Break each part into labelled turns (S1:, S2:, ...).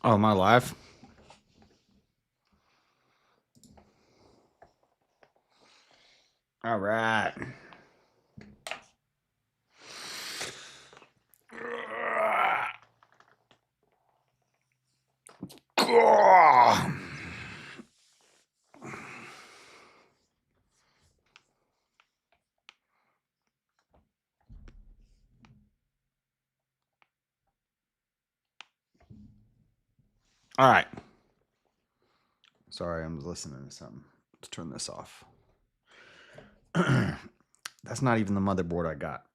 S1: Oh, my life. All right. All right. Sorry, I'm listening to something. Let's turn this off. That's not even the motherboard I got.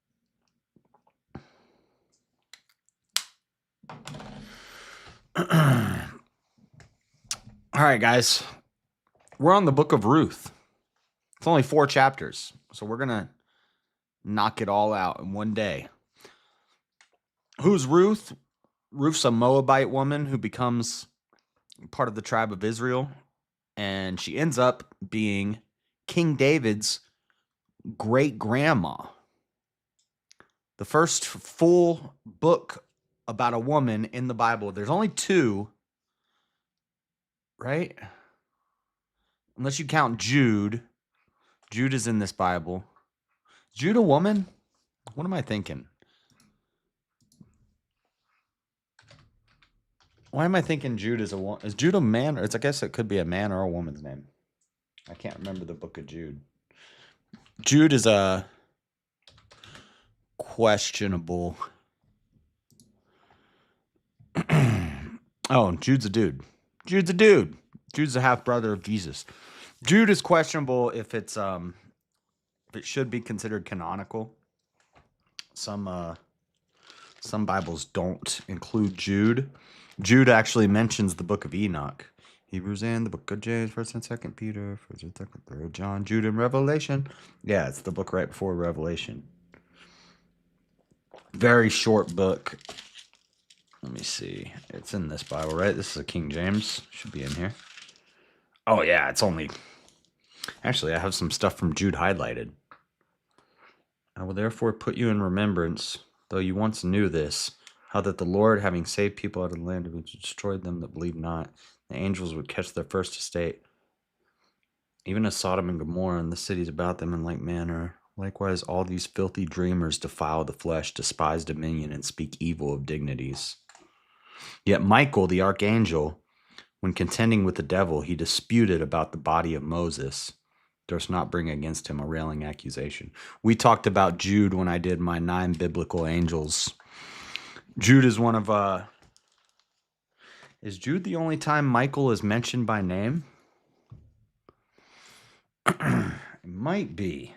S1: All right, guys. We're on the book of Ruth. It's only 4 chapters, so we're going to knock it all out in one day. Who's Ruth? Ruth's a Moabite woman who becomes part of the tribe of Israel, and she ends up being King David's great grandma. The first full book about a woman in the Bible. There's only 2, right? Unless you count Jude. Jude is in this Bible. Is Jude a woman? What am I thinking? Why am I thinking Jude is a woman? Is Jude a man? Or I guess it could be a man or a woman's name. I can't remember the book of Jude. Jude is a questionable. Oh, Jude's a dude. Jude's a dude. Jude's a half brother of Jesus. Jude is questionable if it should be considered canonical. Some Bibles don't include Jude. Jude actually mentions the book of Enoch, Hebrews, and the book of James, 1st and 2nd Peter, 1st and 2nd, 3rd John, Jude, and Revelation. Yeah, it's the book right before Revelation. Very short book. Let me see. It's in this Bible, right? This is a King James. Should be in here. Oh, yeah, it's only... Actually, I have some stuff from Jude highlighted. I will therefore put you in remembrance, though you once knew this, how that the Lord, having saved people out of the land, would destroy them that believe not. The angels would catch their first estate, even as Sodom and Gomorrah and the cities about them in like manner. Likewise, all these filthy dreamers defile the flesh, despise dominion, and speak evil of dignities. Yet Michael, the archangel, when contending with the devil, he disputed about the body of Moses, durst not bring against him a railing accusation. We talked about Jude when I did my 9 biblical angels. Jude is one of is Jude the only time Michael is mentioned by name? It might be.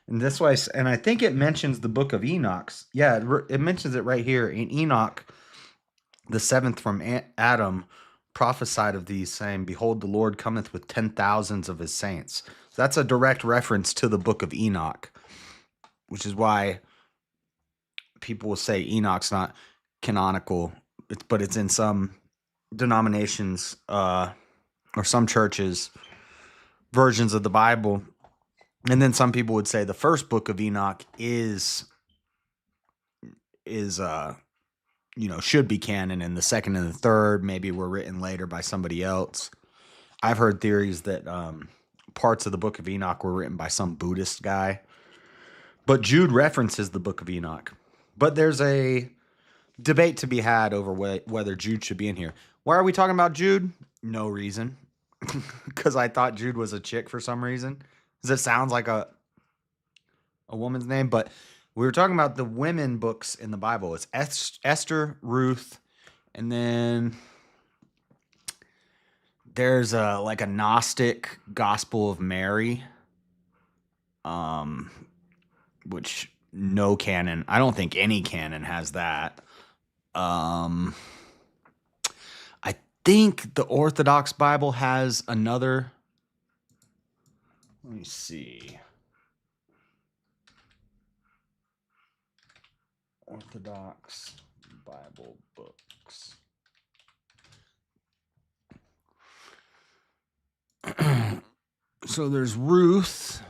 S1: And this way, and I think it mentions the book of Enoch. Yeah, it mentions it right here. In Enoch, the 7th from Adam, prophesied of these, saying, Behold, the Lord cometh with 10,000s of his saints. So that's a direct reference to the book of Enoch, which is why people will say Enoch's not canonical, but it's in some denominations or some churches versions of the Bible. And then some people would say the first book of Enoch is should be canon, and the second and the third maybe were written later by somebody else. I've heard theories that parts of the book of Enoch were written by some Buddhist guy. But Jude references the book of Enoch. But there's a debate to be had over whether Jude should be in here. Why are we talking about Jude? No reason. Because I thought Jude was a chick for some reason. Because it sounds like a woman's name. But we were talking about the women books in the Bible. It's Esther, Ruth, and then there's like a Gnostic Gospel of Mary, which no canon. I don't think any canon has that. I think the Orthodox Bible has another. Let me see. Orthodox Bible books. So there's Ruth.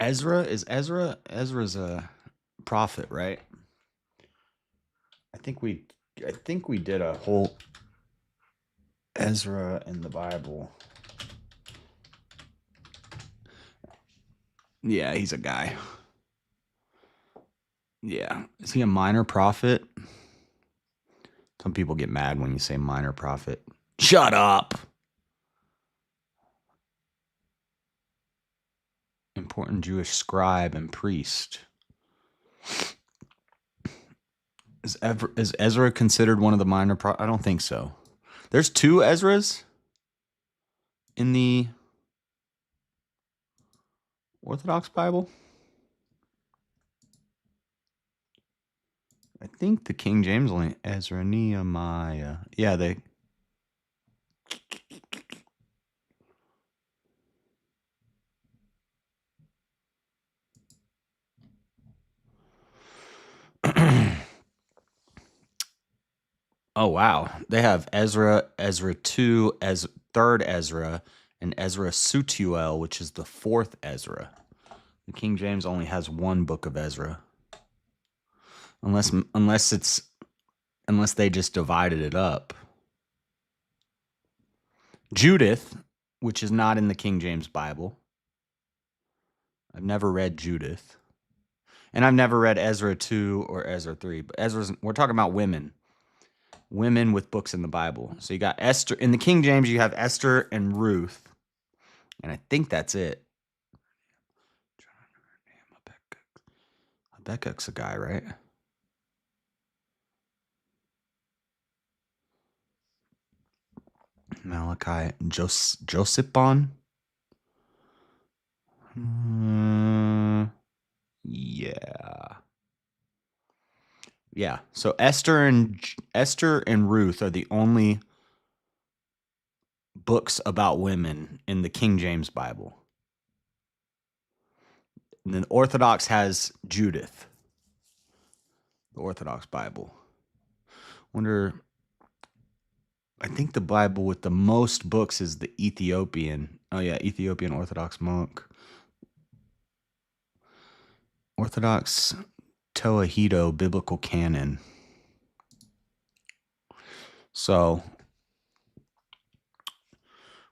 S1: Ezra? Ezra's a prophet, right? I think we did a whole Ezra in the Bible. Yeah, he's a guy. Yeah. Is he a minor prophet? Some people get mad when you say minor prophet. Shut up. Important Jewish scribe and priest. Is Ezra considered one of the minor I don't think so. There's two Ezras in the Orthodox Bible. I think the King James only Ezra, Nehemiah. Yeah, they. Oh wow, they have Ezra, Ezra 2, as third Ezra, and Ezra Sutuel, which is the fourth Ezra. The King James only has one book of Ezra, unless they just divided it up. Judith, which is not in the King James Bible. I've never read Judith. And I've never read Ezra 2 or Ezra 3. But we're talking about women. Women with books in the Bible. So you got Esther. In the King James, you have Esther and Ruth. And I think that's it. Habakkuk's a guy, right? Malachi. Josephon? Yeah. Yeah. So Esther and Ruth are the only books about women in the King James Bible. And then Orthodox has Judith. The Orthodox Bible. I think the Bible with the most books is the Ethiopian. Oh yeah, Ethiopian Orthodox monk. Orthodox Tewahedo Biblical Canon. So,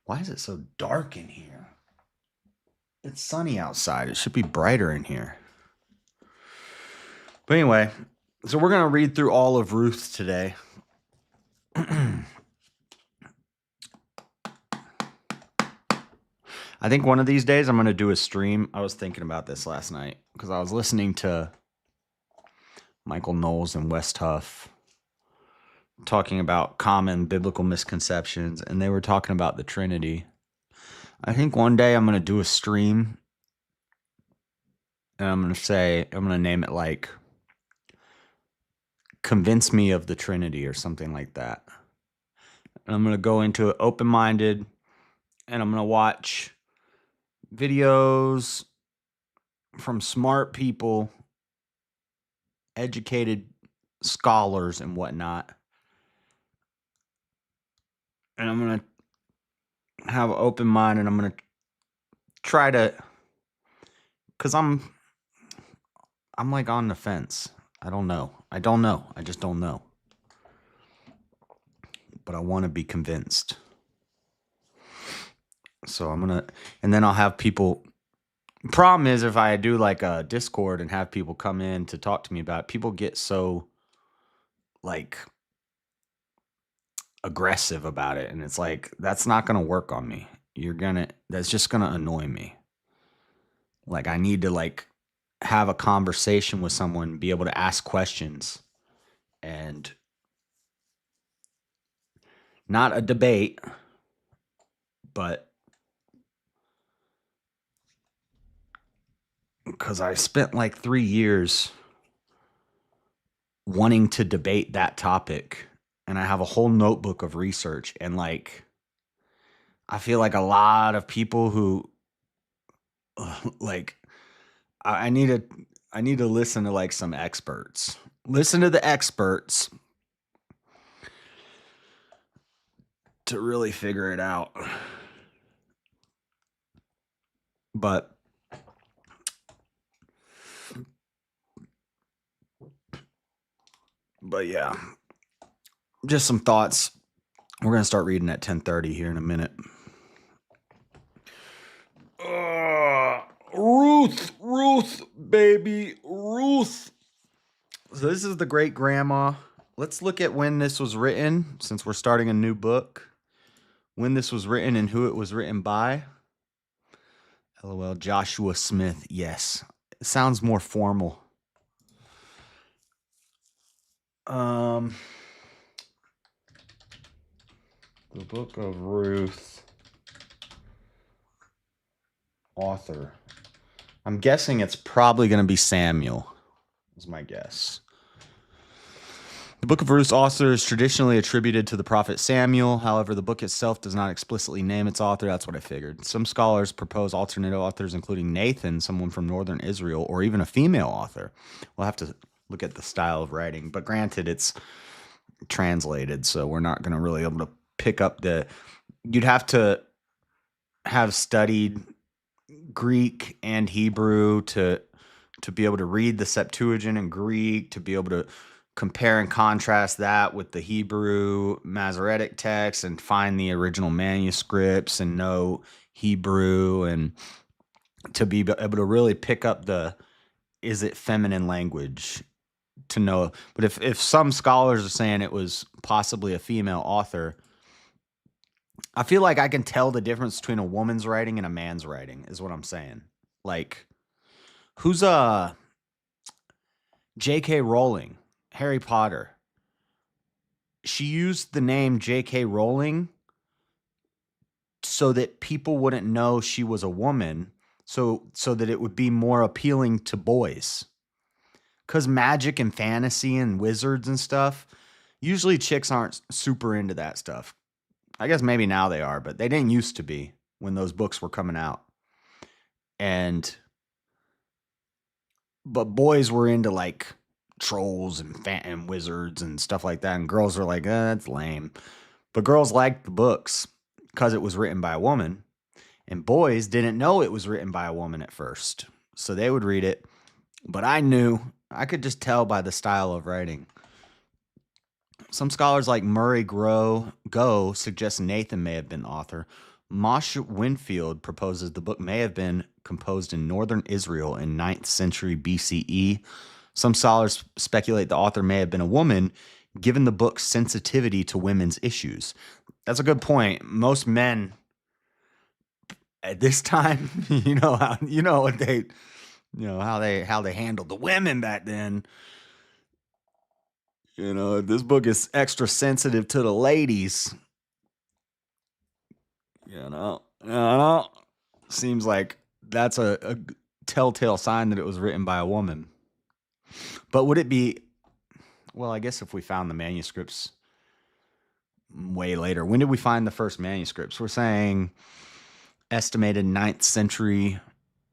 S1: why is it so dark in here? It's sunny outside. It should be brighter in here. But anyway, so we're going to read through all of Ruth today. I think one of these days I'm going to do a stream. I was thinking about this last night because I was listening to Michael Knowles and West Huff talking about common biblical misconceptions, and they were talking about the Trinity. I think one day I'm going to do a stream, and I'm going to name it like Convince Me of the Trinity or something like that. And I'm going to go into it open-minded, and I'm going to watch videos from smart people, educated scholars and whatnot. And I'm going to have an open mind, and I'm going to try to, because I'm like on the fence. I don't know. I just don't know. But I want to be convinced. So and then I'll have people. Problem is, if I do like a Discord and have people come in to talk to me about it, people get so like aggressive about it. And it's like, that's not going to work on me. That's just going to annoy me. Like, I need to like have a conversation with someone, be able to ask questions, and not a debate, but because I spent like 3 years wanting to debate that topic, and I have a whole notebook of research, and like, I feel like a lot of people who like, I need to listen to like some experts. Listen to the experts to really figure it out. But But yeah, just some thoughts. We're going to start reading at 10:30 here in a minute. Ruth, baby, Ruth. So this is the great grandma. Let's look at when this was written, since we're starting a new book. When this was written and who it was written by. LOL, Joshua Smith. Yes, it sounds more formal. The Book of Ruth. Author. I'm guessing it's probably going to be Samuel, is my guess. The Book of Ruth's author is traditionally attributed to the prophet Samuel. However, the book itself does not explicitly name its author. That's what I figured. Some scholars propose alternate authors, including Nathan, someone from northern Israel, or even a female author. We'll have to look at the style of writing. But granted, it's translated, so we're not going to really be able to pick up the... You'd have to have studied Greek and Hebrew to be able to read the Septuagint in Greek, to be able to compare and contrast that with the Hebrew Masoretic text and find the original manuscripts and know Hebrew, and to be able to really pick up the, is it feminine language, to know. But if some scholars are saying it was possibly a female author, I feel like I can tell the difference between a woman's writing and a man's writing, is what I'm saying. Like, who's J.K. Rowling, Harry Potter? She used the name J.K. Rowling so that people wouldn't know she was a woman, so that it would be more appealing to boys. Because magic and fantasy and wizards and stuff, usually chicks aren't super into that stuff. I guess maybe now they are, but they didn't used to be when those books were coming out. But boys were into like trolls and wizards and stuff like that, and girls were like, that's lame. But girls liked the books because it was written by a woman, and boys didn't know it was written by a woman at first, so they would read it. But I could just tell by the style of writing. Some scholars like Murray Go suggest Nathan may have been the author. Moshe Winfield proposes the book may have been composed in northern Israel in 9th century BCE. Some scholars speculate the author may have been a woman, given the book's sensitivity to women's issues. That's a good point. Most men at this time, how they handled the women back then. This book is extra sensitive to the ladies. Seems like that's a telltale sign that it was written by a woman. But would it be... Well, I guess if we found the manuscripts way later. When did we find the first manuscripts? We're saying estimated 9th century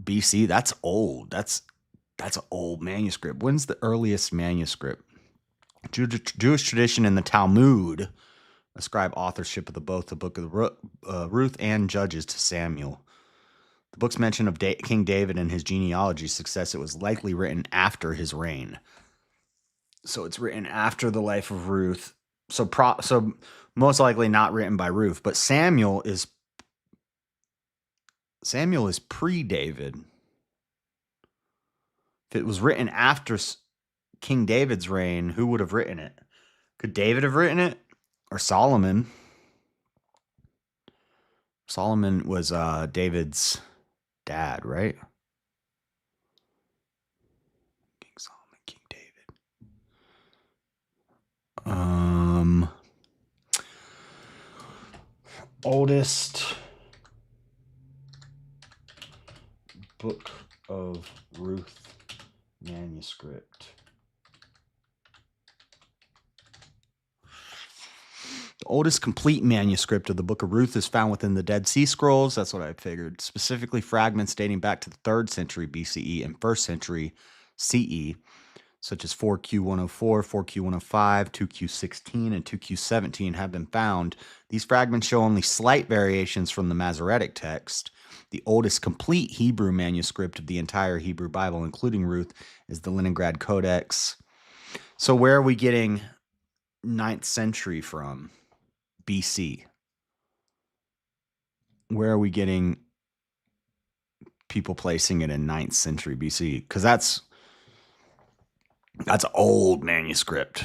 S1: BC. That's old. That's an old manuscript. When's the earliest manuscript? Jewish tradition and the Talmud ascribe authorship of both the Book of Ruth and Judges to Samuel. The book's mention of King David and his genealogy suggests it was likely written after his reign. So it's written after the life of Ruth. So most likely not written by Ruth, but Samuel is pre-David. If it was written after King David's reign, who would have written it? Could David have written it? Or Solomon? Solomon was David's dad, right? King Solomon, King David. Oldest Book of Ruth manuscript. The oldest complete manuscript of the Book of Ruth is found within the Dead Sea Scrolls. That's what I figured. Specifically, fragments dating back to the 3rd century BCE and 1st century CE, such as 4Q104, 4Q105, 2Q16, and 2Q17 have been found. These fragments show only slight variations from the Masoretic text. The oldest complete Hebrew manuscript of the entire Hebrew Bible, including Ruth, is the Leningrad Codex. So where are we getting 9th century from? BC. Where are we getting people placing it in 9th century BC? Because that's old manuscript.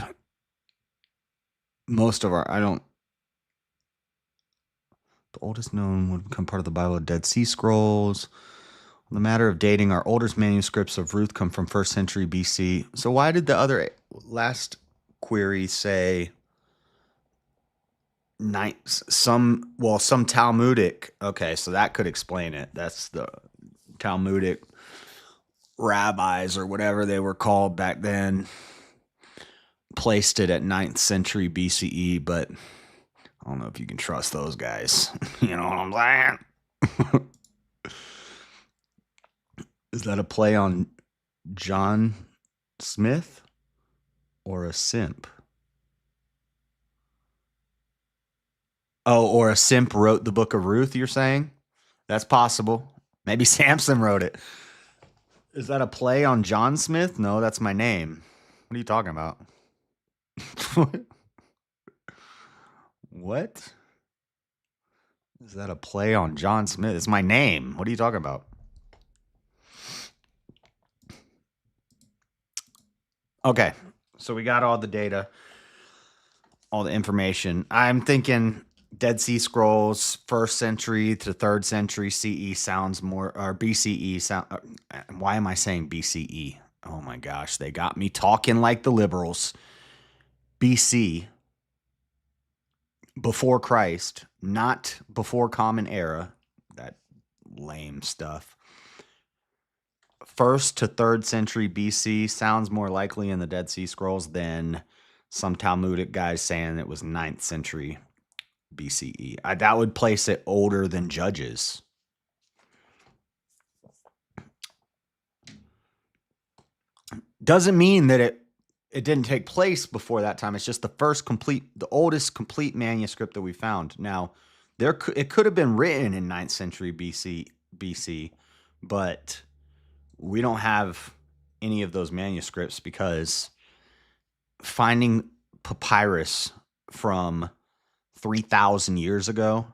S1: Most of our, the oldest known would become part of the Bible, Dead Sea Scrolls. On the matter of dating, our oldest manuscripts of Ruth come from 1st century BC. So why did the other last query say some Talmudic? Okay, so that could explain it. That's the Talmudic rabbis or whatever they were called back then placed it at 9th century BCE, but I don't know if you can trust those guys. You know what I'm saying? Is that a play on John Smith or a simp? Oh, or a simp wrote the book of Ruth, you're saying? That's possible. Maybe Samson wrote it. Is that a play on John Smith? No, that's my name. What are you talking about? What? Is that a play on John Smith? It's my name. What are you talking about? Okay, so we got all the data, all the information. I'm thinking Dead Sea Scrolls, 1st century to 3rd century CE sounds more, or BCE sound. Why am I saying BCE? Oh my gosh, they got me talking like the liberals. BC, before Christ, not before Common Era. That lame stuff. 1st to 3rd century BC sounds more likely in the Dead Sea Scrolls than some Talmudic guys saying it was 9th century BCE. That would place it older than Judges. Doesn't mean that it didn't take place before that time. It's just the oldest complete manuscript that we found. Now, it could have been written in 9th century BC, but we don't have any of those manuscripts because finding papyrus from 3,000 years ago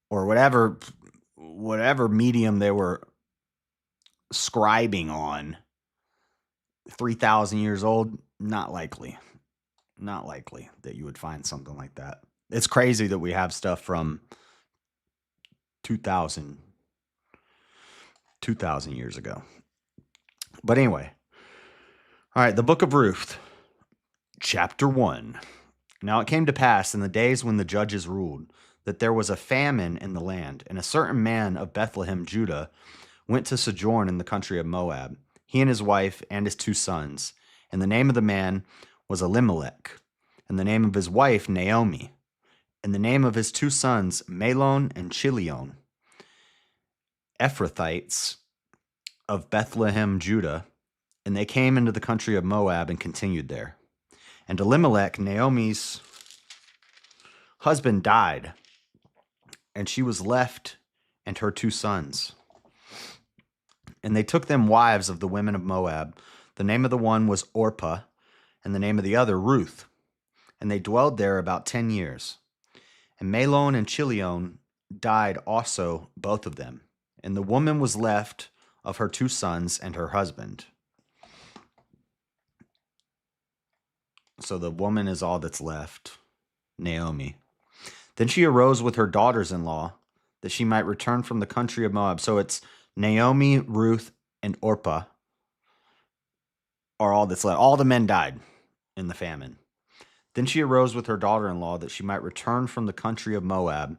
S1: or whatever medium they were scribing on, 3,000 years old, not likely that you would find something like that. It's crazy that we have stuff from 2,000 years ago. But anyway, all right, the book of Ruth, chapter 1. Now it came to pass in the days when the judges ruled that there was a famine in the land, and a certain man of Bethlehem, Judah, went to sojourn in the country of Moab, he and his wife and his 2 sons. And the name of the man was Elimelech, and the name of his wife Naomi, and the name of his 2 sons Mahlon and Chilion, Ephrathites of Bethlehem, Judah, and they came into the country of Moab and continued there. And Elimelech, Naomi's husband, died, and she was left and her 2 sons. And they took them wives of the women of Moab. The name of the one was Orpah, and the name of the other Ruth. And they dwelled there about 10 years. And Mahlon and Chilion died also, both of them. And the woman was left of her 2 sons and her husband. So the woman is all that's left, Naomi. Then she arose with her daughters-in-law, that she might return from the country of Moab. So it's Naomi, Ruth, and Orpah are all that's left. All the men died in the famine. Then she arose with her daughter-in-law, that she might return from the country of Moab.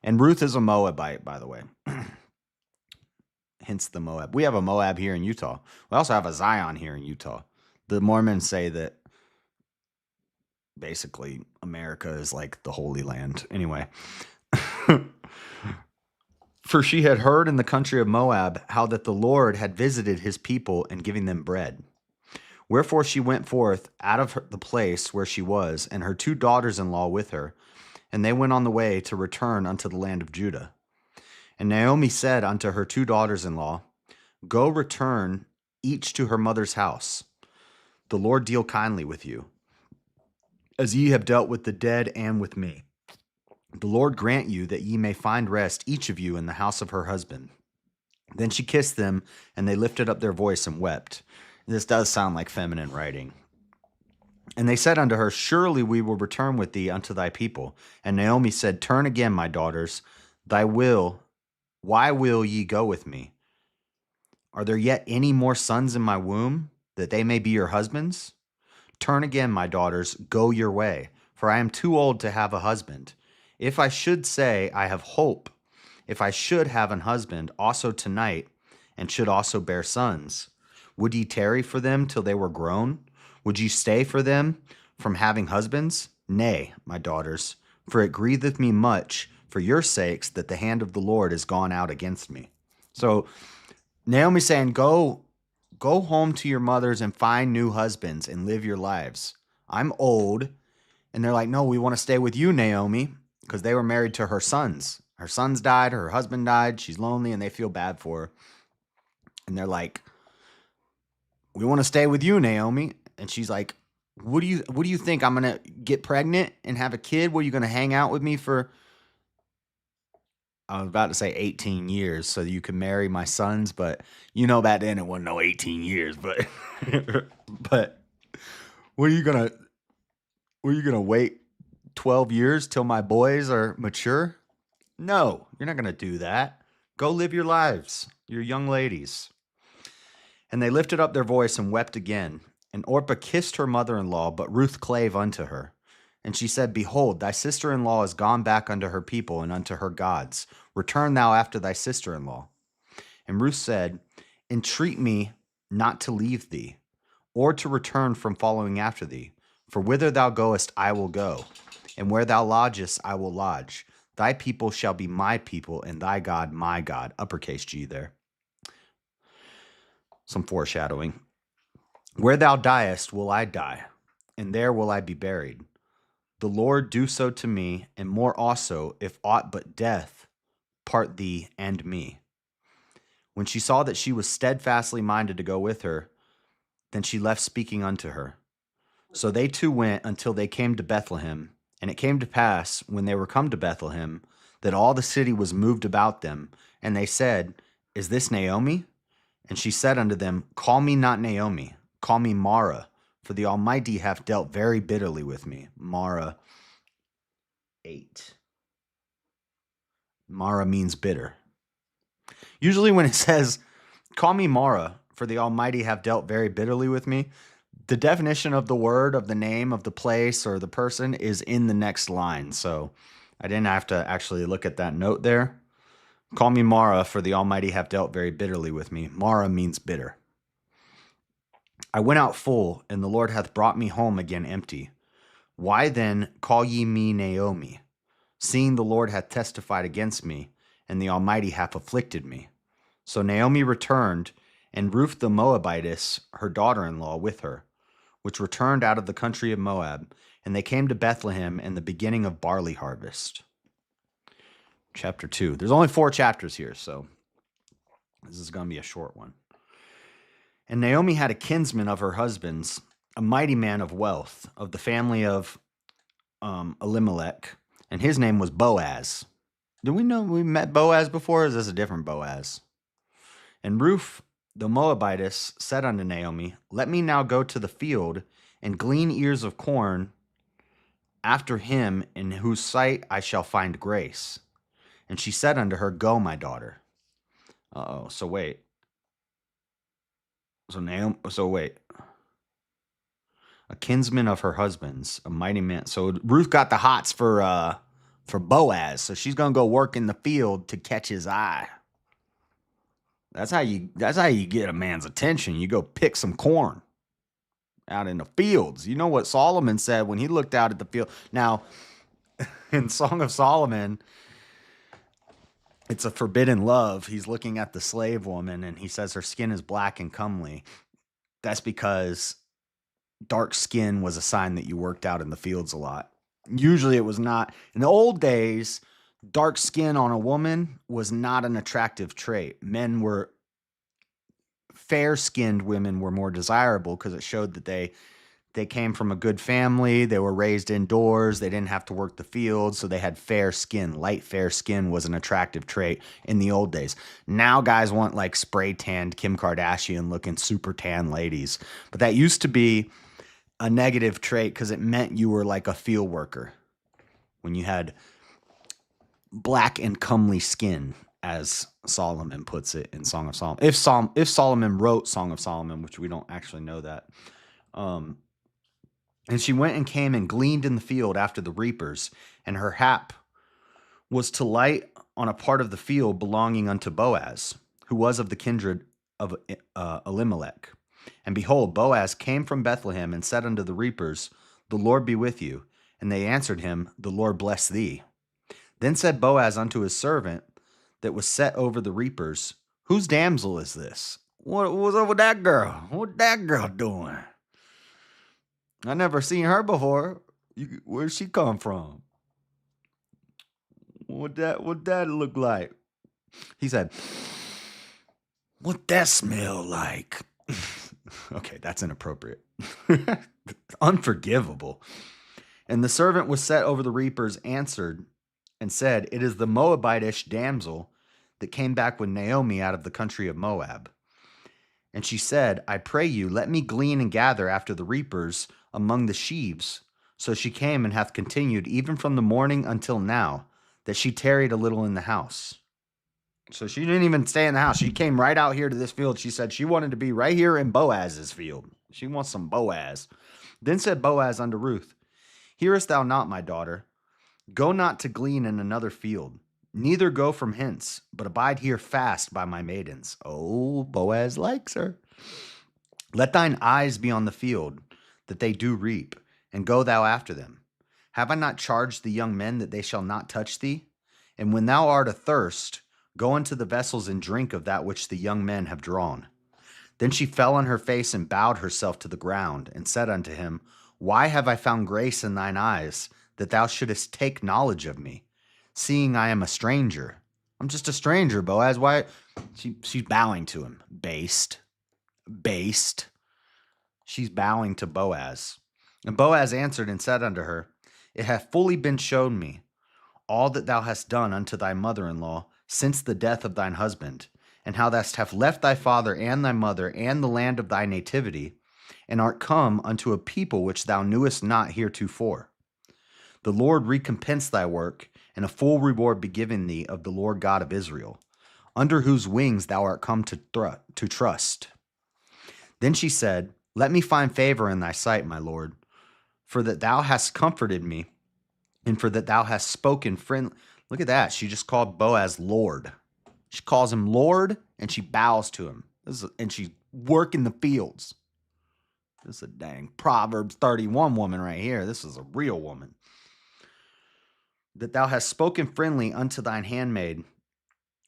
S1: And Ruth is a Moabite, by the way. Hence the Moab. We have a Moab here in Utah. We also have a Zion here in Utah. The Mormons say that basically America is like the Holy Land. Anyway. For she had heard in the country of Moab how that the Lord had visited his people and giving them bread. Wherefore she went forth out of the place where she was, and her 2 daughters-in-law with her, and they went on the way to return unto the land of Judah. And Naomi said unto her 2 daughters-in-law, Go return each to her mother's house. The Lord deal kindly with you, as ye have dealt with the dead and with me. The Lord grant you that ye may find rest, each of you, in the house of her husband. Then she kissed them, and they lifted up their voice and wept. This does sound like feminine writing. And they said unto her, surely we will return with thee unto thy people. And Naomi said, turn again, my daughters. Why will ye go with me? Are there yet any more sons in my womb, that they may be your husbands? Turn again, my daughters, go your way, for I am too old to have a husband. If I should say, I have hope, if I should have an husband also tonight, and should also bear sons, would ye tarry for them till they were grown? Would ye stay for them from having husbands? Nay, my daughters, for it grieveth me much for your sakes that the hand of the Lord is gone out against me. So Naomi's saying, go home to your mothers and find new husbands and live your lives. I'm old. And they're like, no, we want to stay with you, Naomi, because they were married to her sons. Her sons died, her husband died, she's lonely, and they feel bad for her. And they're like, we want to stay with you, Naomi. And she's like, what do you think? I'm going to get pregnant and have a kid? What, are you going to hang out with me for, I was about to say 18 years so you can marry my sons, but back then it wasn't no 18 years, but but what are you going to wait 12 years till my boys are mature? No, you're not going to do that. Go live your lives, your young ladies. And they lifted up their voice and wept again. And Orpah kissed her mother-in-law, but Ruth clave unto her. And she said, behold, thy sister-in-law is gone back unto her people and unto her gods. Return thou after thy sister-in-law. And Ruth said, entreat me not to leave thee, or to return from following after thee. For whither thou goest, I will go, and where thou lodgest, I will lodge. Thy people shall be my people, and thy God my God. Uppercase G there. Some foreshadowing. Where thou diest will I die, and there will I be buried. The Lord do so to me, and more also, if aught but death part thee and me. When she saw that she was steadfastly minded to go with her, then she left speaking unto her. So they two went until they came to Bethlehem. And it came to pass, when they were come to Bethlehem, that all the city was moved about them. And they said, is this Naomi? And she said unto them, call me not Naomi, call me Mara, for the Almighty hath dealt very bitterly with me. Mara 8. Mara means bitter. Usually when it says, call me Mara, for the Almighty have dealt very bitterly with me, the definition of the word, of the name, of the place, or the person is in the next line. So I didn't have to actually look at that note there. Call me Mara, for the Almighty have dealt very bitterly with me. Mara means bitter. I went out full, and the Lord hath brought me home again empty. Why then call ye me Naomi, seeing the Lord hath testified against me, and the Almighty hath afflicted me? So Naomi returned, and Ruth the Moabitess, her daughter-in-law, with her, which returned out of the country of Moab, and they came to Bethlehem in the beginning of barley harvest. Chapter 2. There's only 4 chapters here, so this is going to be a short one. And Naomi had a kinsman of her husband's, a mighty man of wealth, of the family of Elimelech, and his name was Boaz. Do we know we met Boaz before, or is this a different Boaz? And Ruth the Moabitess said unto Naomi, let me now go to the field and glean ears of corn after him in whose sight I shall find grace. And she said unto her, go, my daughter. So wait. A kinsman of her husband's, a mighty man. So Ruth got the hots for Boaz. So she's gonna go work in the field to catch his eye. That's how you get a man's attention. You go pick some corn out in the fields. You know what Solomon said when he looked out at the field. Now, in Song of Solomon, it's a forbidden love. He's looking at the slave woman and he says her skin is black and comely. That's because dark skin was a sign that you worked out in the fields a lot. Usually it was not. In the old days, dark skin on a woman was not an attractive trait. Men were fair-skinned women were more desirable because it showed that they came from a good family, they were raised indoors, they didn't have to work the fields, so they had fair skin. Light fair skin was an attractive trait in the old days. Now guys want like spray tanned Kim Kardashian looking super tan ladies. But that used to be a negative trait because it meant you were like a field worker when you had black and comely skin, as Solomon puts it in Song of Solomon. If Solomon wrote Song of Solomon, which we don't actually know that. And she went and came and gleaned in the field after the reapers, and her hap was to light on a part of the field belonging unto Boaz, who was of the kindred of Elimelech. And behold, Boaz came from Bethlehem and said unto the reapers, The Lord be with you. And they answered him, The Lord bless thee. Then said Boaz unto his servant that was set over the reapers, Whose damsel is this? What's up with that girl? What that girl doing? I never seen her before. Where'd she come from? What that look like? He said, What that smell like? Okay, that's inappropriate. Unforgivable. And the servant was set over the reapers answered and said, It is the Moabitish damsel that came back with Naomi out of the country of Moab. And she said, I pray you, let me glean and gather after the reapers among the sheaves. So she came and hath continued even from the morning until now, that she tarried a little in the house. So she didn't even stay in the house. She came right out here to this field. She said she wanted to be right here in Boaz's field. She wants some Boaz. Then said Boaz unto Ruth, Hearest thou not, my daughter? Go not to glean in another field, neither go from hence, but abide here fast by my maidens. Oh, Boaz likes her. Let thine eyes be on the field, that they do reap, and go thou after them. Have I not charged the young men that they shall not touch thee? And when thou art athirst, go unto the vessels and drink of that which the young men have drawn. Then she fell on her face and bowed herself to the ground, and said unto him, Why have I found grace in thine eyes, that thou shouldest take knowledge of me, seeing I am a stranger? I'm just a stranger, Boaz. Why? She's bowing to him. Based. She's bowing to Boaz. And Boaz answered and said unto her, It hath fully been shown me all that thou hast done unto thy mother-in-law since the death of thine husband, and how thou hast left thy father and thy mother and the land of thy nativity, and art come unto a people which thou knewest not heretofore. The Lord recompense thy work, and a full reward be given thee of the Lord God of Israel, under whose wings thou art come to trust. Then she said, Let me find favor in thy sight, my Lord, for that thou hast comforted me, and for that thou hast spoken friend. Look at that. She just called Boaz Lord. She calls him Lord, and she bows to him. And she's working the fields. This is a dang Proverbs 31 woman right here. This is a real woman. That thou hast spoken friendly unto thine handmaid.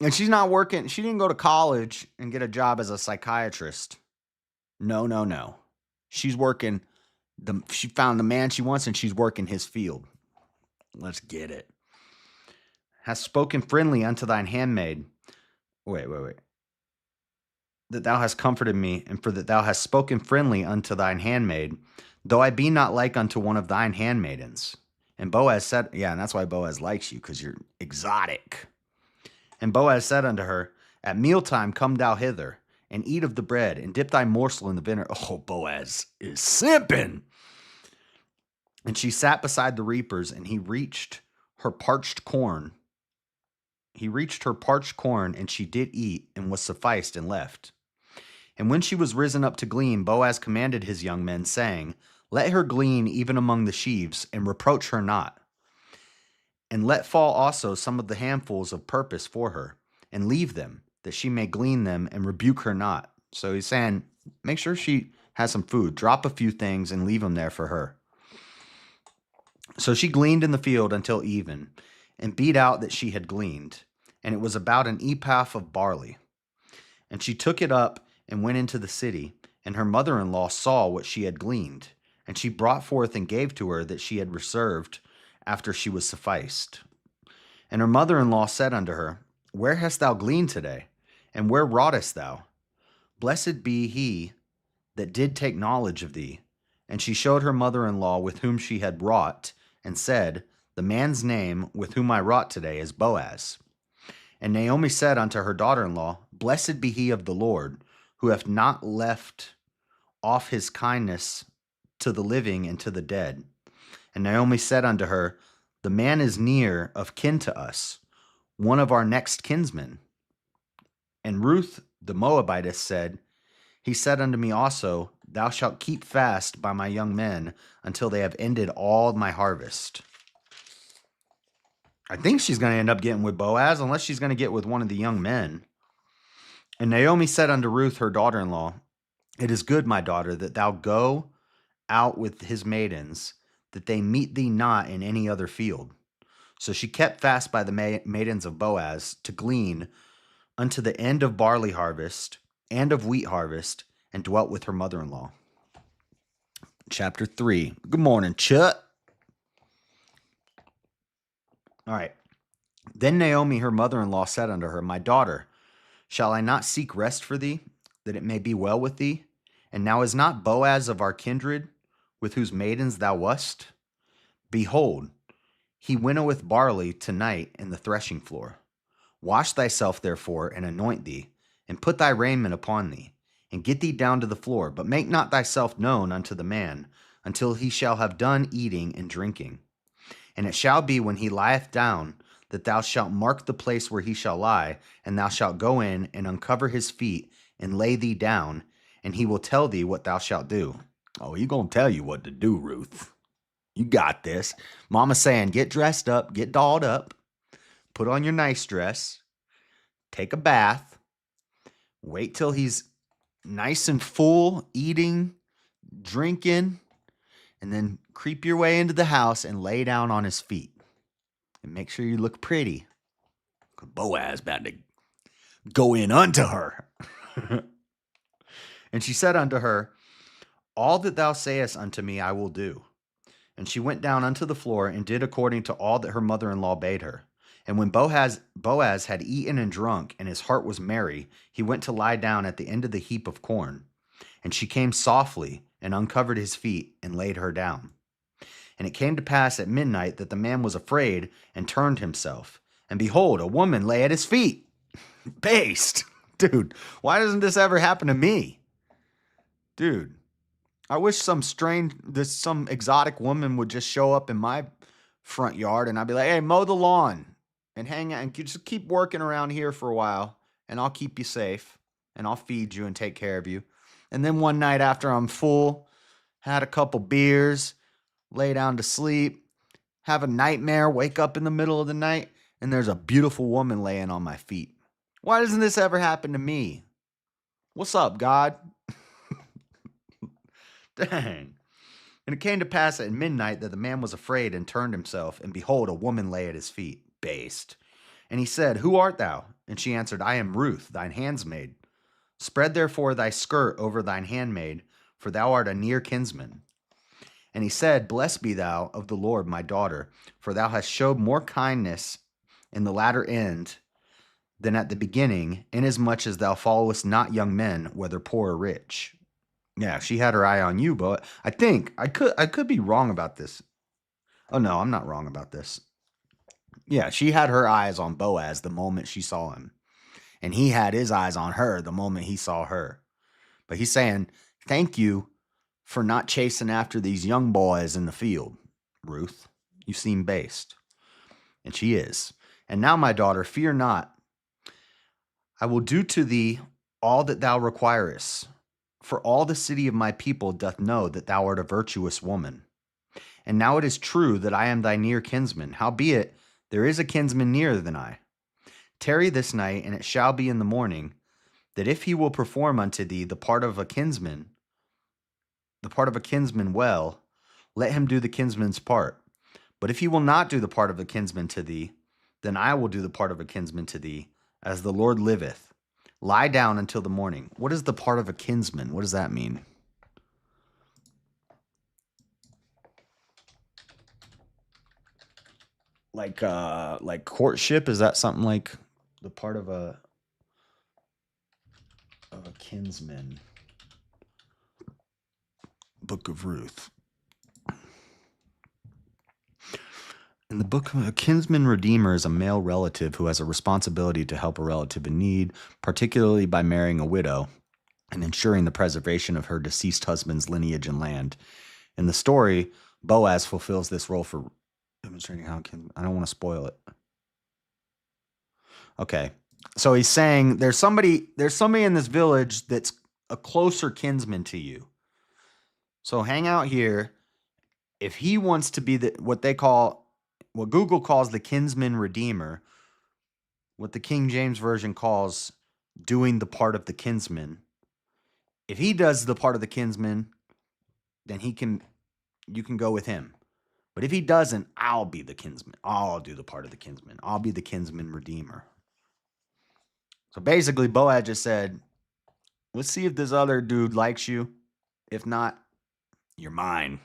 S1: And she's not working. She didn't go to college and get a job as a psychiatrist. No. She's working. She found the man she wants, and she's working his field. Let's get it. Hast spoken friendly unto thine handmaid. Wait. That thou hast comforted me, and for that thou hast spoken friendly unto thine handmaid, though I be not like unto one of thine handmaidens. And Boaz said, and that's why Boaz likes you, because you're exotic. And Boaz said unto her, At mealtime come thou hither, and eat of the bread, and dip thy morsel in the vinegar. Oh, Boaz is simping. And she sat beside the reapers, and he reached her parched corn. And she did eat, and was sufficed, and left. And when she was risen up to glean, Boaz commanded his young men, saying, Let her glean even among the sheaves, and reproach her not. And let fall also some of the handfuls of purpose for her, and leave them, that she may glean them, and rebuke her not. So he's saying, make sure she has some food. Drop a few things and leave them there for her. So she gleaned in the field until even, and beat out that she had gleaned, and it was about an ephah of barley. And she took it up and went into the city, and her mother-in-law saw what she had gleaned, and she brought forth and gave to her that she had reserved after she was sufficed. And her mother-in-law said unto her, Where hast thou gleaned today? And where wroughtest thou? Blessed be he that did take knowledge of thee. And she showed her mother-in-law with whom she had wrought, and said, The man's name with whom I wrought today is Boaz. And Naomi said unto her daughter-in-law, Blessed be he of the Lord, who hath not left off his kindness to the living and to the dead. And Naomi said unto her, The man is near of kin to us, one of our next kinsmen. And Ruth the Moabitess said, He said unto me also, Thou shalt keep fast by my young men until they have ended all my harvest. I think she's going to end up getting with Boaz, unless she's going to get with one of the young men. And Naomi said unto Ruth, her daughter-in-law, It is good, my daughter, that thou go out with his maidens, that they meet thee not in any other field. So she kept fast by the maidens of Boaz to glean unto the end of barley harvest and of wheat harvest, and dwelt with her mother-in-law. Chapter 3. Good morning, Chut. All right. Then Naomi, her mother-in-law, said unto her, My daughter, shall I not seek rest for thee, that it may be well with thee? And now is not Boaz of our kindred, with whose maidens thou wast? Behold, he winnoweth barley tonight in the threshing floor. Wash thyself, therefore, and anoint thee, and put thy raiment upon thee, and get thee down to the floor, but make not thyself known unto the man, until he shall have done eating and drinking. And it shall be when he lieth down, that thou shalt mark the place where he shall lie, and thou shalt go in and uncover his feet, and lay thee down, and he will tell thee what thou shalt do. Oh, he's going to tell you what to do, Ruth. You got this. Mama's saying, get dressed up, get dolled up, put on your nice dress, take a bath, wait till he's nice and full, eating, drinking, and then creep your way into the house and lay down on his feet. And make sure you look pretty. Boaz about to go in unto her. And she said unto her, All that thou sayest unto me I will do. And she went down unto the floor and did according to all that her mother-in-law bade her. And when Boaz had eaten and drunk, and his heart was merry, he went to lie down at the end of the heap of corn. And she came softly and uncovered his feet and laid her down. And it came to pass at midnight that the man was afraid and turned himself. And behold, a woman lay at his feet. Based. Dude, why doesn't this ever happen to me? Dude, I wish some exotic woman would just show up in my front yard and I'd be like, hey, mow the lawn and hang out and just keep working around here for a while and I'll keep you safe and I'll feed you and take care of you. And then one night after I'm full, had a couple beers, lay down to sleep, have a nightmare, wake up in the middle of the night, and there's a beautiful woman laying on my feet. Why doesn't this ever happen to me? What's up, God? Dang. And it came to pass at midnight that the man was afraid and turned himself, and behold, a woman lay at his feet, based. And he said, Who art thou? And she answered, I am Ruth, thine handmaid. Spread therefore thy skirt over thine handmaid, for thou art a near kinsman. And he said, Blessed be thou of the Lord, my daughter, for thou hast showed more kindness in the latter end than at the beginning, inasmuch as thou followest not young men, whether poor or rich. Yeah, she had her eye on you, but I think I could be wrong about this. Oh no, I'm not wrong about this. Yeah, she had her eyes on Boaz the moment she saw him. And he had his eyes on her the moment he saw her. But he's saying, thank you for not chasing after these young boys in the field, Ruth. You seem based. And she is. And now, my daughter, fear not. I will do to thee all that thou requirest. For all the city of my people doth know that thou art a virtuous woman. And now it is true that I am thy near kinsman. Howbeit, there is a kinsman nearer than I. Tarry this night, and it shall be in the morning, that if he will perform unto thee the part of a kinsman well, let him do the kinsman's part. But if he will not do the part of a kinsman to thee, then I will do the part of a kinsman to thee, as the Lord liveth. Lie down until the morning. What is the part of a kinsman? What does that mean? Like courtship? Is that something like the part of a... of a kinsman. Book of Ruth. In the book, a kinsman redeemer is a male relative who has a responsibility to help a relative in need, particularly by marrying a widow and ensuring the preservation of her deceased husband's lineage and land. In the story, Boaz fulfills this role for demonstrating how I don't want to spoil it. Okay. So he's saying there's somebody in this village that's a closer kinsman to you. So hang out here. If he wants to be what Google calls the kinsman redeemer, what the King James Version calls doing the part of the kinsman. If he does the part of the kinsman, then you can go with him. But if he doesn't, I'll be the kinsman. I'll do the part of the kinsman. I'll be the kinsman redeemer. So basically, Boaz just said, let's see if this other dude likes you. If not, you're mine.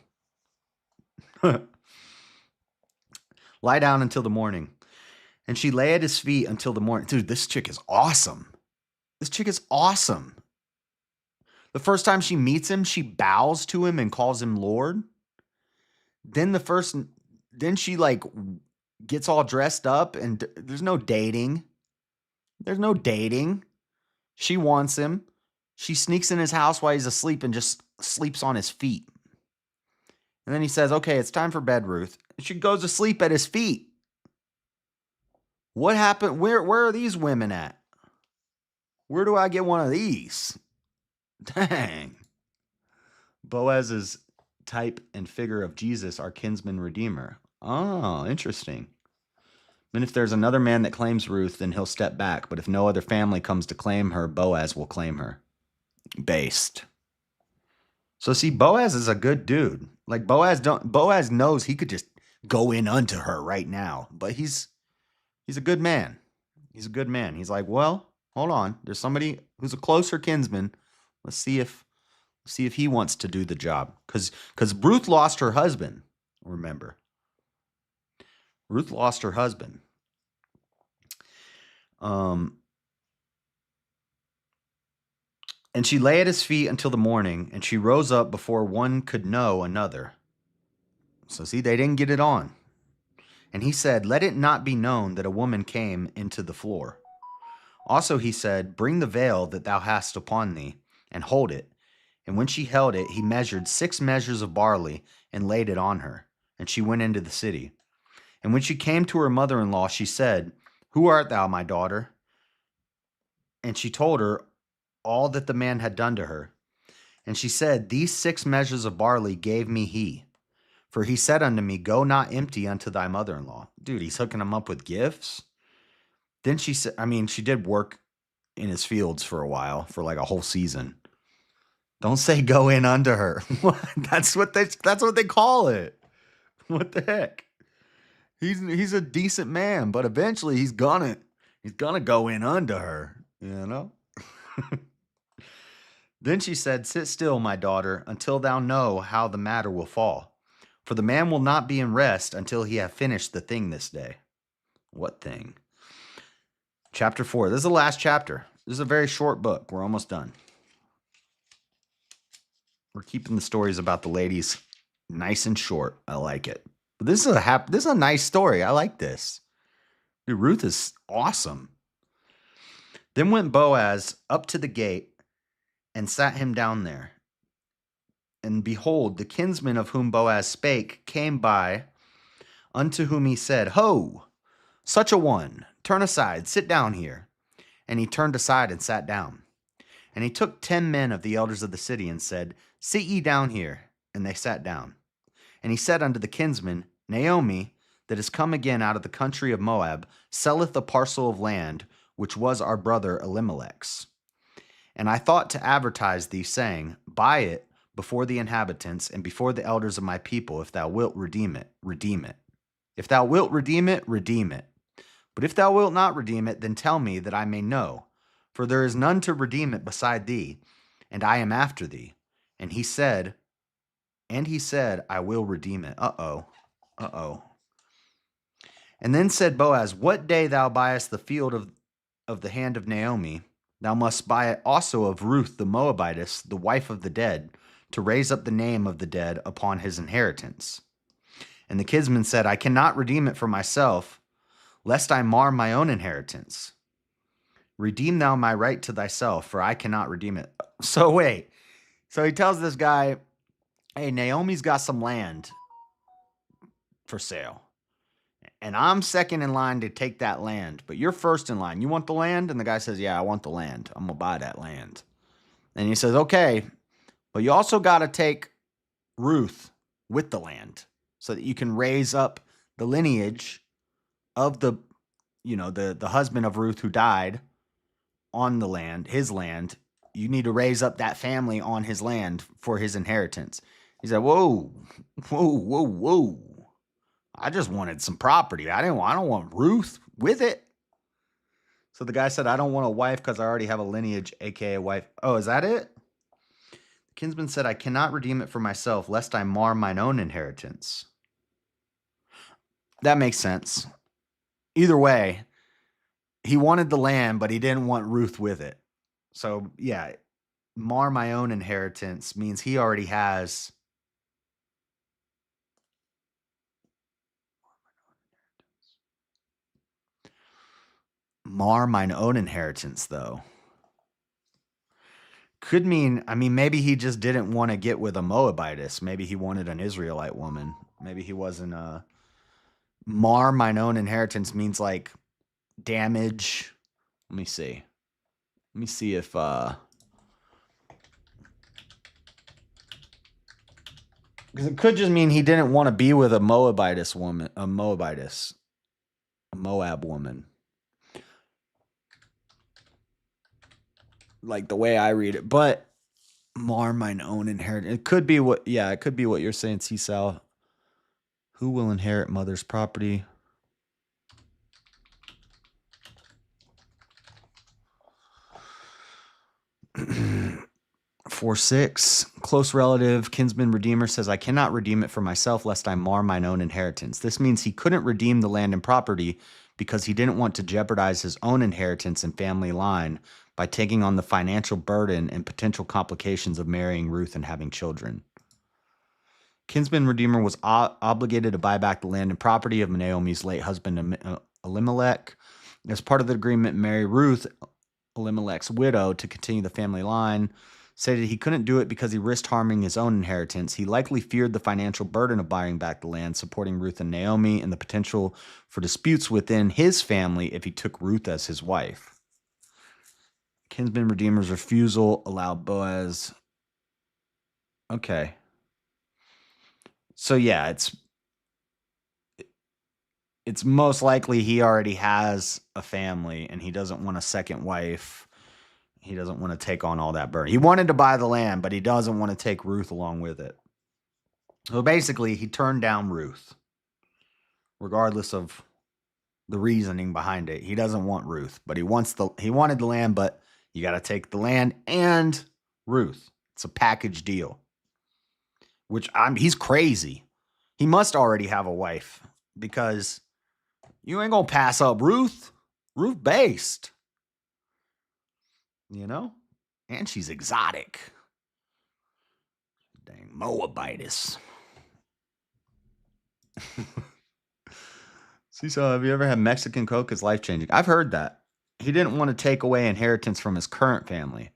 S1: Lie down until the morning. And she lay at his feet until the morning. Dude, this chick is awesome. This chick is awesome. The first time she meets him, she bows to him and calls him Lord. Then she like gets all dressed up and there's no dating. There's no dating. She wants him. She sneaks in his house while he's asleep and just sleeps on his feet. And then he says, okay, it's time for bed, Ruth. And she goes to sleep at his feet. What happened? Where are these women at? Where do I get one of these? Dang. Boaz's type and figure of Jesus, our kinsman redeemer. Oh, interesting. And if there's another man that claims Ruth, then he'll step back. But if no other family comes to claim her, Boaz will claim her. Based. So see, Boaz is a good dude. Like Boaz knows he could just go in unto her right now. But he's a good man. He's a good man. He's like, well, hold on. There's somebody who's a closer kinsman. Let's see if he wants to do the job. Because Ruth lost her husband, remember. Ruth lost her husband. And she lay at his feet until the morning, and she rose up before one could know another. So see, they didn't get it on. And he said, let it not be known that a woman came into the floor. Also he said, bring the veil that thou hast upon thee, and hold it. And when she held it, he measured 6 measures of barley, and laid it on her. And she went into the city. And when she came to her mother-in-law, she said, who art thou, my daughter? And she told her all that the man had done to her. And she said, these 6 measures of barley gave me he. For he said unto me, go not empty unto thy mother-in-law. Dude, he's hooking him up with gifts. Then she said, she did work in his fields for a while, for like a whole season. Don't say go in unto her. That's what they call it. What the heck? He's a decent man, but eventually he's gonna go in unto her, you know? Then she said, sit still, my daughter, until thou know how the matter will fall. For the man will not be in rest until he have finished the thing this day. What thing? Chapter 4. This is the last chapter. This is a very short book. We're almost done. We're keeping the stories about the ladies nice and short. I like it. But this is a nice story. I like this. Dude, Ruth is awesome. Then went Boaz up to the gate and sat him down there. And behold, the kinsman of whom Boaz spake came by, unto whom he said, ho, such a one, turn aside, sit down here. And he turned aside and sat down. And he took 10 men of the elders of the city and said, sit ye down here. And they sat down. And he said unto the kinsman, Naomi, that is come again out of the country of Moab, selleth a parcel of land, which was our brother Elimelech's. And I thought to advertise thee, saying, buy it before the inhabitants and before the elders of my people. If thou wilt redeem it, redeem it. If thou wilt redeem it, redeem it. But if thou wilt not redeem it, then tell me that I may know. For there is none to redeem it beside thee, and I am after thee. And he said, I will redeem it. Uh-oh. And then said Boaz, what day thou buyest the field of the hand of Naomi, Thou must buy it also of Ruth the Moabitess, the wife of the dead, to raise up the name of the dead upon his inheritance. And the kinsman said, I cannot redeem it for myself, lest I mar my own inheritance. Redeem thou my right to thyself, for I cannot redeem it. So wait. So he tells this guy, hey, Naomi's got some land for sale. And I'm second in line to take that land, but you're first in line. You want the land? And the guy says, yeah, I want the land. I'm going to buy that land. And he says, okay, but you also got to take Ruth with the land so that you can raise up the lineage of the husband of Ruth who died on the land, his land. You need to raise up that family on his land for his inheritance. He said, whoa. I just wanted some property. I don't want Ruth with it. So the guy said, I don't want a wife because I already have a lineage, aka a wife. Oh, is that it? The kinsman said, I cannot redeem it for myself, lest I mar mine own inheritance. That makes sense. Either way, he wanted the land, but he didn't want Ruth with it. So yeah, mar my own inheritance means he already has. Mar mine own inheritance, though. Could mean, maybe he just didn't want to get with a Moabitess. Maybe he wanted an Israelite woman. Maybe he wasn't mar mine own inheritance means like damage. Let me see. Let me see if because it could just mean he didn't want to be with a Moabitess woman, a Moab woman. Like the way I read it, but mar mine own inheritance. It could be what you're saying, C-Sal. Who will inherit mother's property? For 6, close relative, kinsman, redeemer says, I cannot redeem it for myself, lest I mar mine own inheritance. This means he couldn't redeem the land and property because he didn't want to jeopardize his own inheritance and family line by taking on the financial burden and potential complications of marrying Ruth and having children. Kinsman redeemer was obligated to buy back the land and property of Naomi's late husband Elimelech. As part of the agreement, marry Ruth, Elimelech's widow, to continue the family line. Stated he couldn't do it because he risked harming his own inheritance. He likely feared the financial burden of buying back the land, supporting Ruth and Naomi, and the potential for disputes within his family if he took Ruth as his wife. Kinsman redeemer's refusal allowed Boaz. Okay. So yeah, it's most likely he already has a family and he doesn't want a second wife. He doesn't want to take on all that burden. He wanted to buy the land, but he doesn't want to take Ruth along with it. So basically, he turned down Ruth, regardless of the reasoning behind it. He doesn't want Ruth, but he wanted the land, but you got to take the land and Ruth. It's a package deal. Which he's crazy. He must already have a wife because you ain't gonna pass up Ruth. Ruth based. You know? And she's exotic. Dang Moabitess. See, so have you ever had Mexican Coke? It's life-changing. I've heard that. He didn't want to take away inheritance from his current family.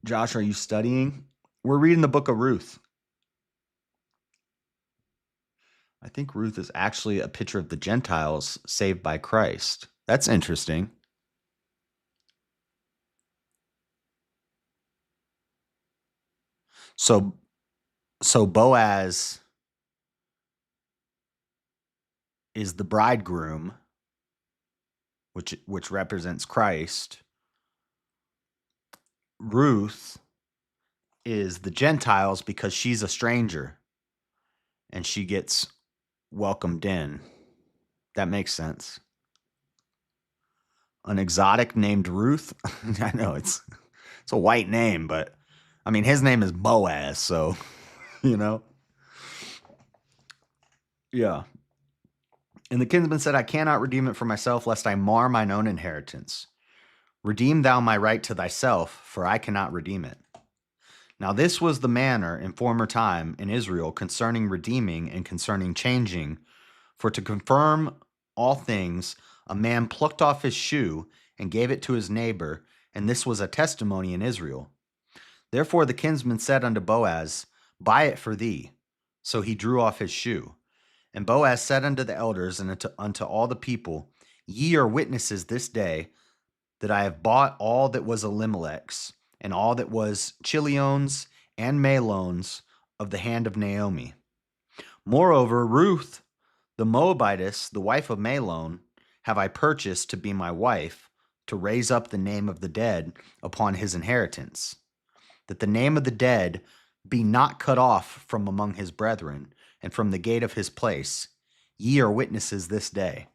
S1: Josh, are you studying? We're reading the book of Ruth. I think Ruth is actually a picture of the Gentiles saved by Christ. That's interesting. So Boaz is the bridegroom, which represents Christ. Ruth is the Gentiles because she's a stranger and she gets welcomed in. That makes sense. An exotic named Ruth. I know it's a white name, but his name is Boaz, so Yeah. And the kinsman said, I cannot redeem it for myself, lest I mar mine own inheritance. Redeem thou my right to thyself, for I cannot redeem it. Now this was the manner in former time in Israel concerning redeeming and concerning changing. For to confirm all things, a man plucked off his shoe and gave it to his neighbor, and this was a testimony in Israel. Therefore the kinsman said unto Boaz, Buy it for thee. So he drew off his shoe. And Boaz said unto the elders and unto all the people, Ye are witnesses this day that I have bought all that was Elimelech's, and all that was Chilion's and Mahlon's of the hand of Naomi. Moreover, Ruth, the Moabitess, the wife of Mahlon, have I purchased to be my wife, to raise up the name of the dead upon his inheritance, that the name of the dead be not cut off from among his brethren, and from the gate of his place. Ye are witnesses this day.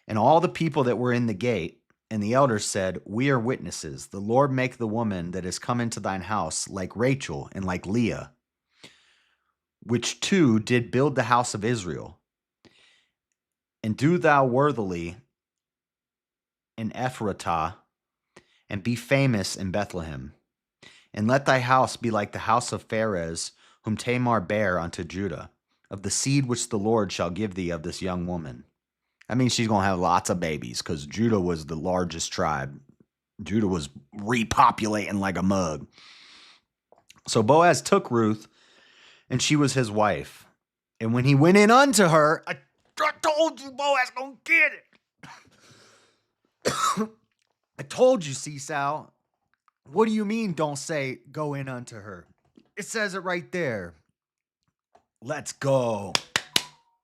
S1: And all the people that were in the gate, and the elders said, We are witnesses. The Lord make the woman that is come into thine house like Rachel and like Leah, which two did build the house of Israel. And do thou worthily in Ephratah, and be famous in Bethlehem. And let thy house be like the house of Pharez, whom Tamar bare unto Judah, of the seed which the Lord shall give thee of this young woman. I mean, she's going to have lots of babies, because Judah was the largest tribe. Judah was repopulating like a mug. So Boaz took Ruth, and she was his wife. And when he went in unto her, I told you Boaz gonna get it. I told you, Seesaw. What do you mean don't say go in unto her? It says it right there. Let's go.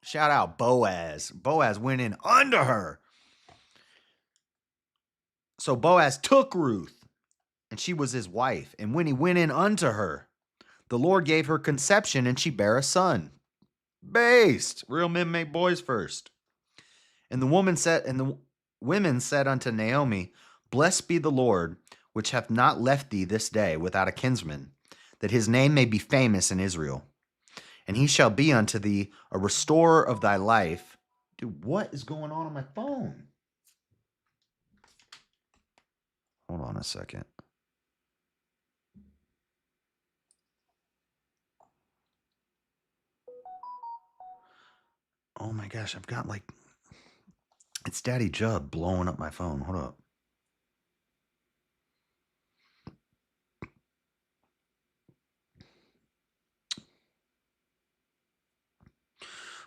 S1: Shout out Boaz. Boaz went in under her. So Boaz took Ruth, and she was his wife. And when he went in unto her, the Lord gave her conception, and she bare a son. Based. Real men make boys first. And the women said unto Naomi, Blessed be the Lord, which hath not left thee this day without a kinsman, that his name may be famous in Israel. And he shall be unto thee a restorer of thy life. Dude, what is going on my phone? Hold on a second. Oh my gosh, I've got it's Daddy Jub blowing up my phone. Hold up.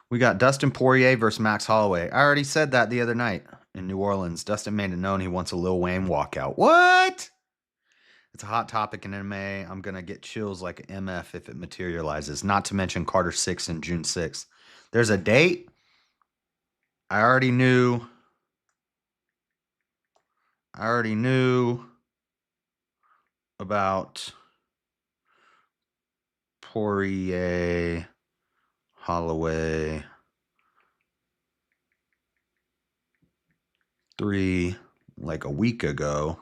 S1: We got Dustin Poirier versus Max Holloway. I already said that the other night in New Orleans. Dustin made it known he wants a Lil Wayne walkout. What? It's a hot topic in MMA. I'm going to get chills like an MF if it materializes. Not to mention Carter 6 and June 6th. There's a date. I already knew about Poirier, Holloway, 3, like a week ago.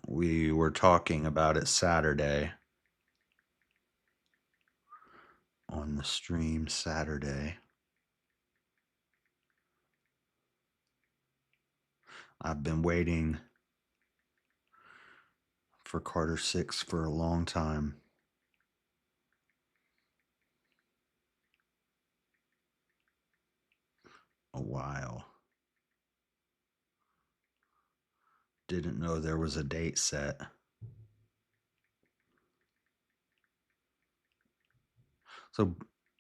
S1: We were talking about it Saturday. On the stream Saturday. I've been waiting for Carter 6 for a long time. A while. Didn't know there was a date set. So,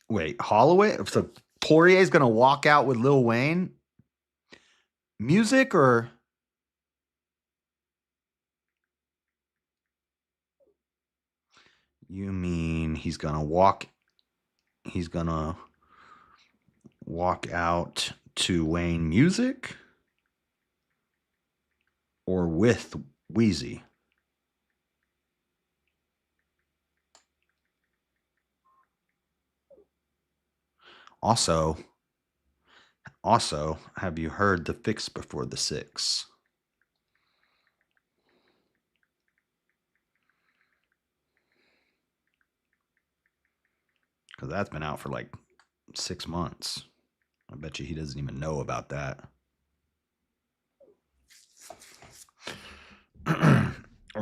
S1: wait, Holloway? So Poirier's going to walk out with Lil Wayne? Music or? You mean he's going to walk out to Wayne music? Or with Wheezy? Also, have you heard the fix before the 6? Because that's been out for like 6 months. I bet you he doesn't even know about that.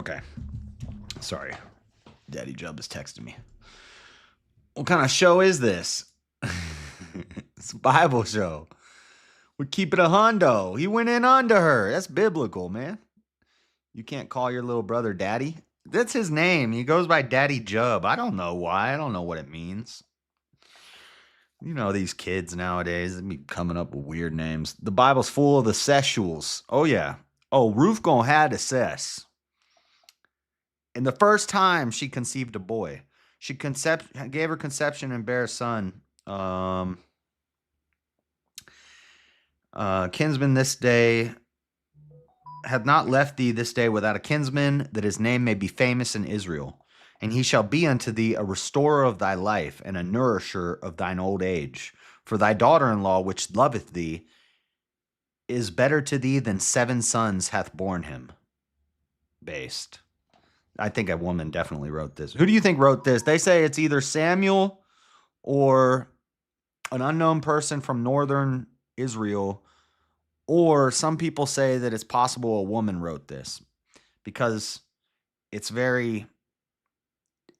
S1: Okay. Sorry. Daddy Jub is texting me. What kind of show is this? It's a Bible show. We keep it a hundo. He went in under her. That's biblical, man. You can't call your little brother daddy. That's his name. He goes by Daddy Jub. I don't know why. I don't know what it means. You know, these kids nowadays, they be coming up with weird names. The Bible's full of the sexuals. Oh, yeah. Oh, Ruth gonna have the cess. And the first time she conceived a boy, she gave her conception and bare a son. Kinsman this day hath not left thee this day without a kinsman, that his name may be famous in Israel. And he shall be unto thee a restorer of thy life, and a nourisher of thine old age. For thy daughter-in-law, which loveth thee, is better to thee than 7 sons hath borne him. Based. I think a woman definitely wrote this. Who do you think wrote this? They say it's either Samuel or an unknown person from northern Israel, or some people say that it's possible a woman wrote this because it's very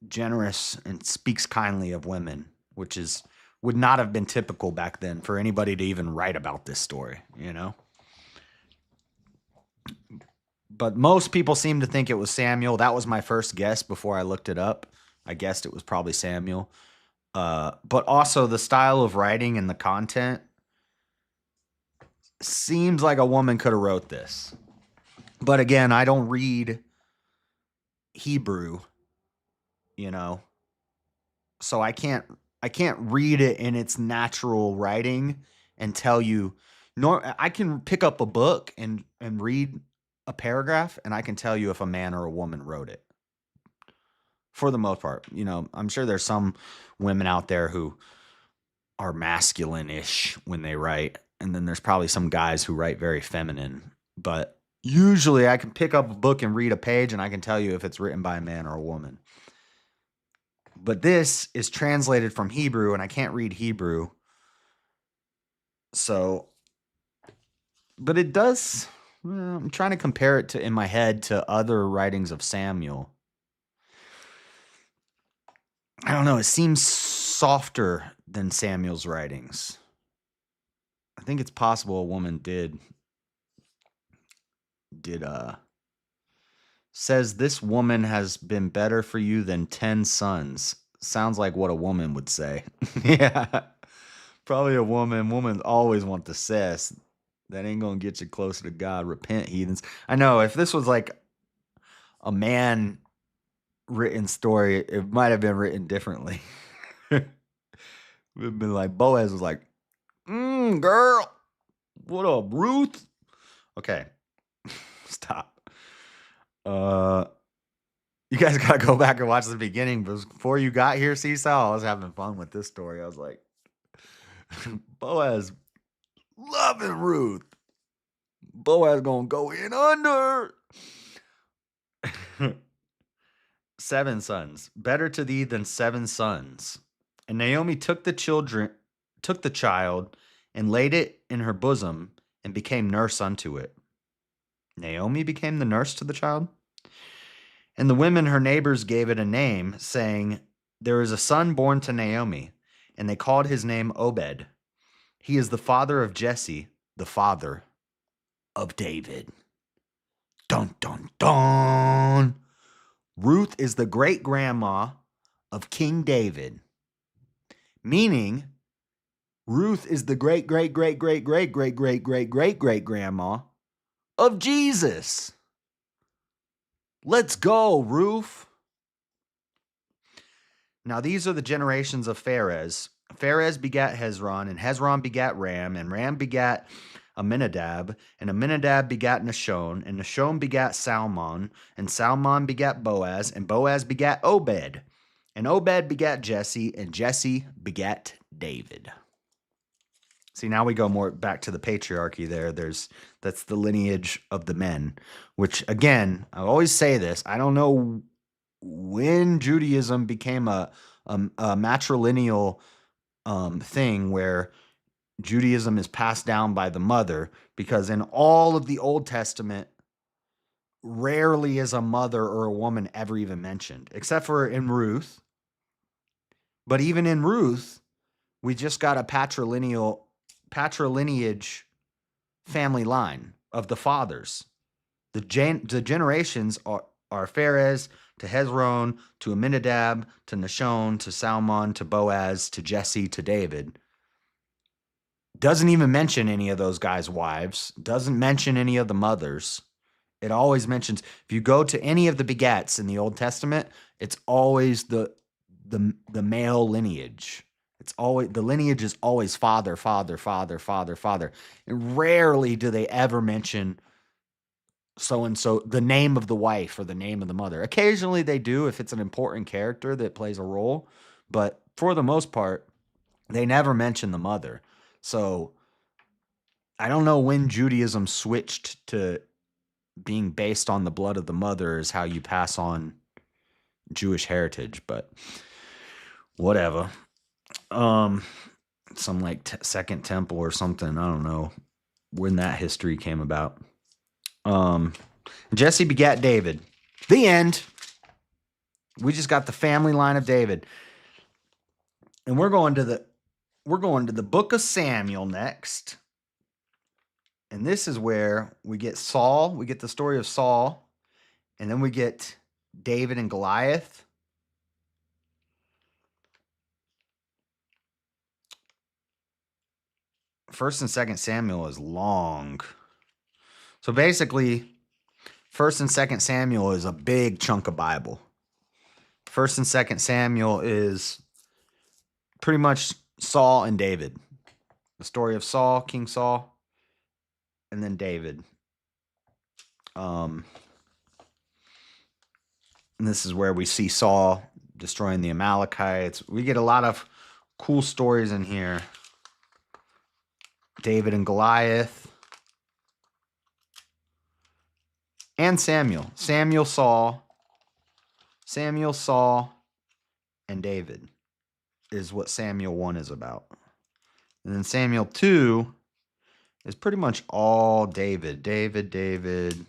S1: generous and speaks kindly of women, which would not have been typical back then for anybody to even write about this story, you know? But most people seem to think it was Samuel. That was my first guess before I looked it up. I guessed it was probably Samuel. But also the style of writing and the content seems like a woman could have wrote this. But again, I don't read Hebrew, you know, so I can't read it in its natural writing and tell you. Nor I can pick up a book and read a paragraph, and I can tell you if a man or a woman wrote it. For the most part, you know, I'm sure there's some women out there who are masculine-ish when they write, and then there's probably some guys who write very feminine. But usually I can pick up a book and read a page, and I can tell you if it's written by a man or a woman. But this is translated from Hebrew, and I can't read Hebrew. So, but it does, I'm trying to compare it in my head to other writings of Samuel. I don't know, it seems softer than Samuel's writings. I think it's possible a woman says this woman has been better for you than 10 sons. Sounds like what a woman would say. Yeah. Probably a woman. Women always want the cess. That ain't gonna get you closer to God. Repent, heathens. I know if this was like a man written story, it might have been written differently. It would have been like Boaz was like, girl, what up, Ruth? Okay. Stop. You guys gotta go back and watch the beginning. Before you got here, Seesaw, I was having fun with this story. I was like, Boaz loving Ruth. Boaz gonna go in under. 7 sons, better to thee than 7 sons. And Naomi took the child, and laid it in her bosom, and became nurse unto it. Naomi became the nurse to the child? And the women, her neighbors, gave it a name, saying, there is a son born to Naomi, and they called his name Obed. He is the father of Jesse, the father of David. Dun, dun, dun. Ruth is the great-grandma of King David, meaning Ruth is the great-great-great-great-great-great-great-great-great-great-grandma of Jesus. Let's go, Ruth. Now these are the generations of Pharez. Pharez begat Hezron, and Hezron begat Ram, and Ram begat Aminadab, and Aminadab begat Nahshon, and Nahshon begat Salmon, and Salmon begat Boaz, and Boaz begat Obed, and Obed begat Jesse, and Jesse begat David. See, now we go more back to the patriarchy there. That's the lineage of the men, which again, I always say this, I don't know when Judaism became a matrilineal thing where Judaism is passed down by the mother, because in all of the Old Testament, rarely is a mother or a woman ever even mentioned, except for in Ruth. But even in Ruth, we just got a patrilineage family line of the fathers. The generations are Pharez to Hezron to Aminadab to Nahshon to Salmon to Boaz to Jesse to David. Doesn't even mention any of those guys' wives. Doesn't mention any of the mothers. It always mentions, if you go to any of the begats in the Old Testament, it's always the male lineage. It's always, the lineage is always father, father, father, father, father. And rarely do they ever mention so and so, the name of the wife or the name of the mother. Occasionally they do if it's an important character that plays a role, but for the most part, they never mention the mother. So I don't know when Judaism switched to being based on the blood of the mother is how you pass on Jewish heritage, but whatever. Some like second temple or something. I don't know when that history came about. Jesse begat David. The end. We just got the family line of David. And we're going to the book of Samuel next. And this is where we get Saul, we get the story of Saul, and then we get David and Goliath. First and Second Samuel is long. So basically, First and Second Samuel is a big chunk of Bible. First and Second Samuel is pretty much Saul and David. The story of Saul, King Saul, and then David. And this is where we see Saul destroying the Amalekites. We get a lot of cool stories in here. David and Goliath. And Samuel. Samuel, Saul, and David is what Samuel 1 is about. And then Samuel 2 is pretty much all David. David,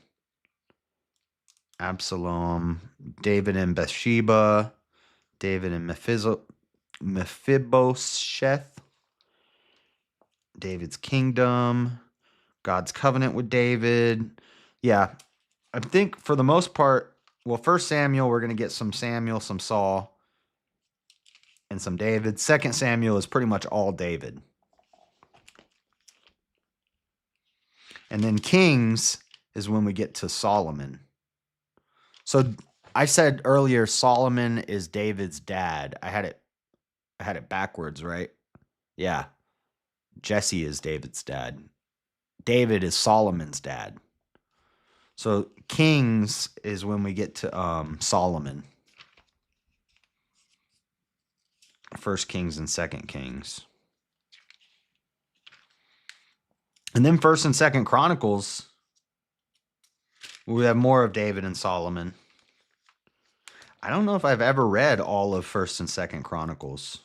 S1: Absalom, David and Bathsheba, David and Mephibosheth, David's kingdom, God's covenant with David. Yeah, I think for the most part, well, first Samuel, we're going to get some Samuel, some Saul, and some David. Second Samuel is pretty much all David. And then Kings is when we get to Solomon. So I said earlier, Solomon is David's dad. I had it backwards, right? Yeah. Jesse is David's dad. David is Solomon's dad. So Kings is when we get to Solomon. First Kings and Second Kings. And then First and Second Chronicles, we have more of David and Solomon. I don't know if I've ever read all of First and Second Chronicles.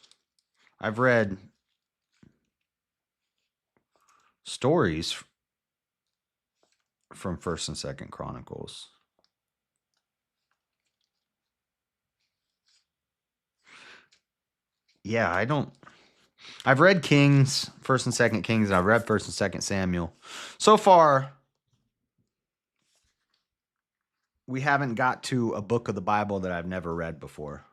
S1: I've read stories from First and Second Chronicles. Yeah, I've read Kings, First and Second Kings, and I've read First and Second Samuel. So far, we haven't got to a book of the Bible that I've never read before.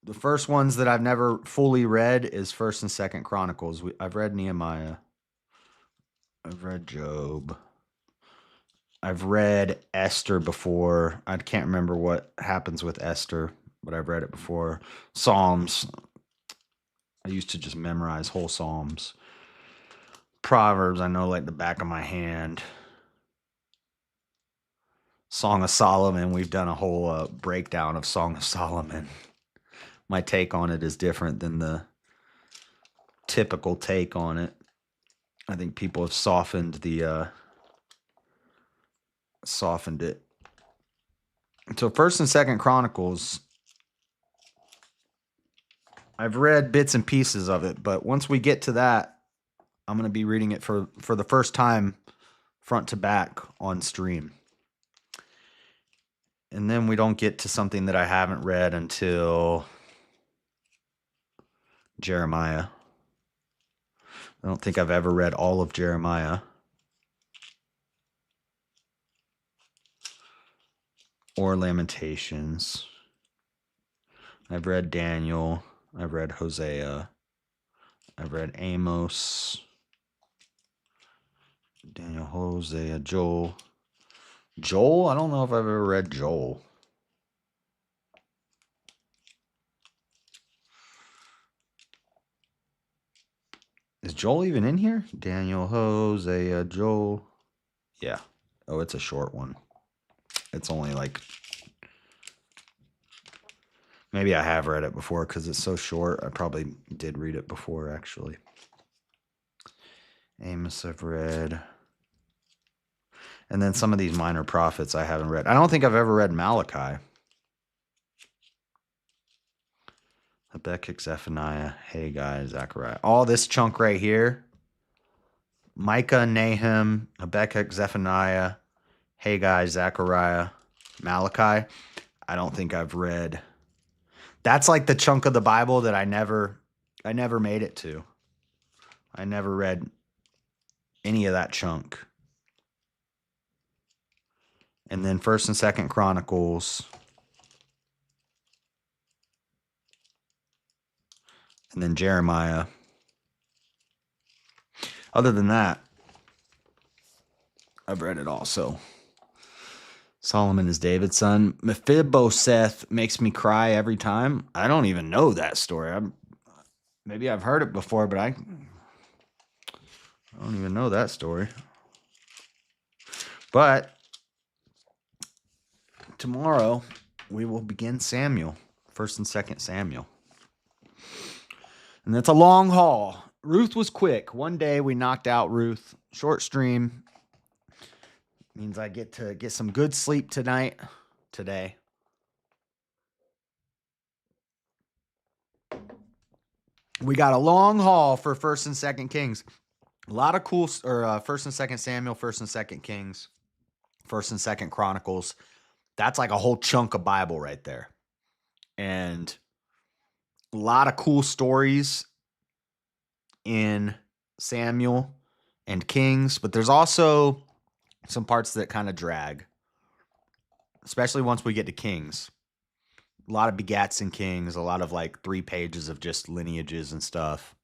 S1: The first ones that I've never fully read is First and Second Chronicles. I've read Nehemiah. I've read Job. I've read Esther before. I can't remember what happens with Esther, but I've read it before. Psalms. I used to just memorize whole Psalms. Proverbs, I know like the back of my hand. Song of Solomon, we've done a whole breakdown of Song of Solomon. My take on it is different than the typical take on it. I think people have softened it. So First and Second Chronicles, I've read bits and pieces of it, but once we get to that, I'm going to be reading it for the first time front to back on stream. And then we don't get to something that I haven't read until Jeremiah. I don't think I've ever read all of Jeremiah. Or Lamentations. I've read Daniel. I've read Hosea. I've read Amos. Daniel, Hosea, Joel. Joel? I don't know if I've ever read Joel. Is Joel even in here? Daniel, Hosea, Joel. Yeah. Oh, it's a short one. It's only like... Maybe I have read it before because it's so short. I probably did read it before, actually. Amos I've read. And then some of these minor prophets I haven't read. I don't think I've ever read Malachi. Habakkuk, Zephaniah, Haggai, Zechariah. All this chunk right here. Micah, Nahum, Habakkuk, Zephaniah, Haggai, Zechariah, Malachi. I don't think I've read. That's like the chunk of the Bible that I never made it to. I never read any of that chunk. And then 1st and 2nd Chronicles. And then Jeremiah. Other than that, I've read it all. So Solomon is David's son. Mephibosheth makes me cry every time. I don't even know that story. Maybe I've heard it before, but I don't even know that story. But tomorrow we will begin Samuel, 1st and 2nd Samuel. And that's a long haul. Ruth was quick. One day we knocked out Ruth. Short stream. Means I get to get some good sleep today. We got a long haul for 1st and 2nd Kings. A lot of cool, 1st and 2nd Samuel, 1st and 2nd Kings, 1st and 2nd Chronicles. That's like a whole chunk of Bible right there. And a lot of cool stories in Samuel and Kings, but there's also some parts that kind of drag, especially once we get to Kings. A lot of begats in Kings, a lot of like 3 pages of just lineages and stuff.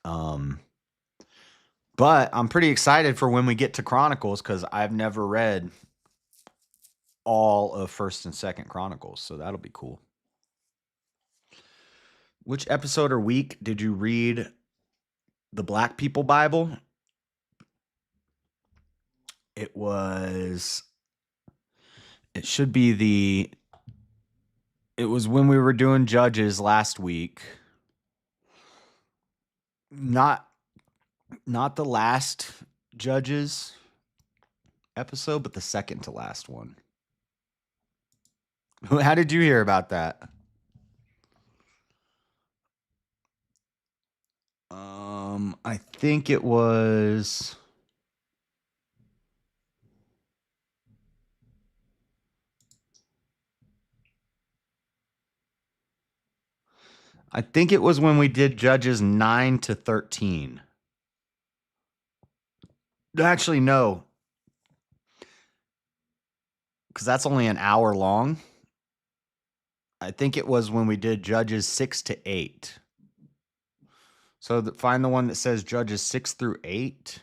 S1: But I'm pretty excited for when we get to Chronicles because I've never read all of 1st and 2nd Chronicles, so that'll be cool. Which episode or week did you read the Black People Bible? It should be it was when we were doing Judges last week. Not the last Judges episode, but the second to last one. How did you hear about that? I think it was... I think it was when we did Judges 9 to 13. Actually, no. Because that's only an hour long. I think it was when we did Judges 6 to 8. So find the one that says Judges 6 through 8.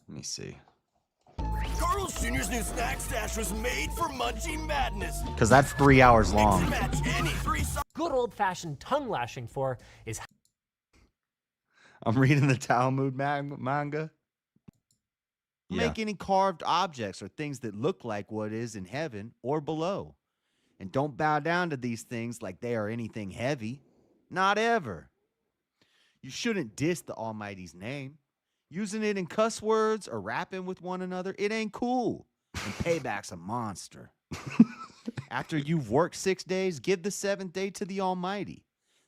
S1: Let me see.
S2: Carl's Jr.'s new snack stash was made for Munchie Madness.
S1: Because that's 3 hours long.
S3: Good old-fashioned tongue lashing for is...
S1: I'm reading the Talmud manga.
S4: Yeah. Make any carved objects or things that look like what is in heaven or below. And don't bow down to these things like they are anything heavy. Not ever. You shouldn't diss the Almighty's name. Using it in cuss words or rapping with one another, it ain't cool. And payback's a monster. After you've worked 6 days, give the 7th day to the Almighty.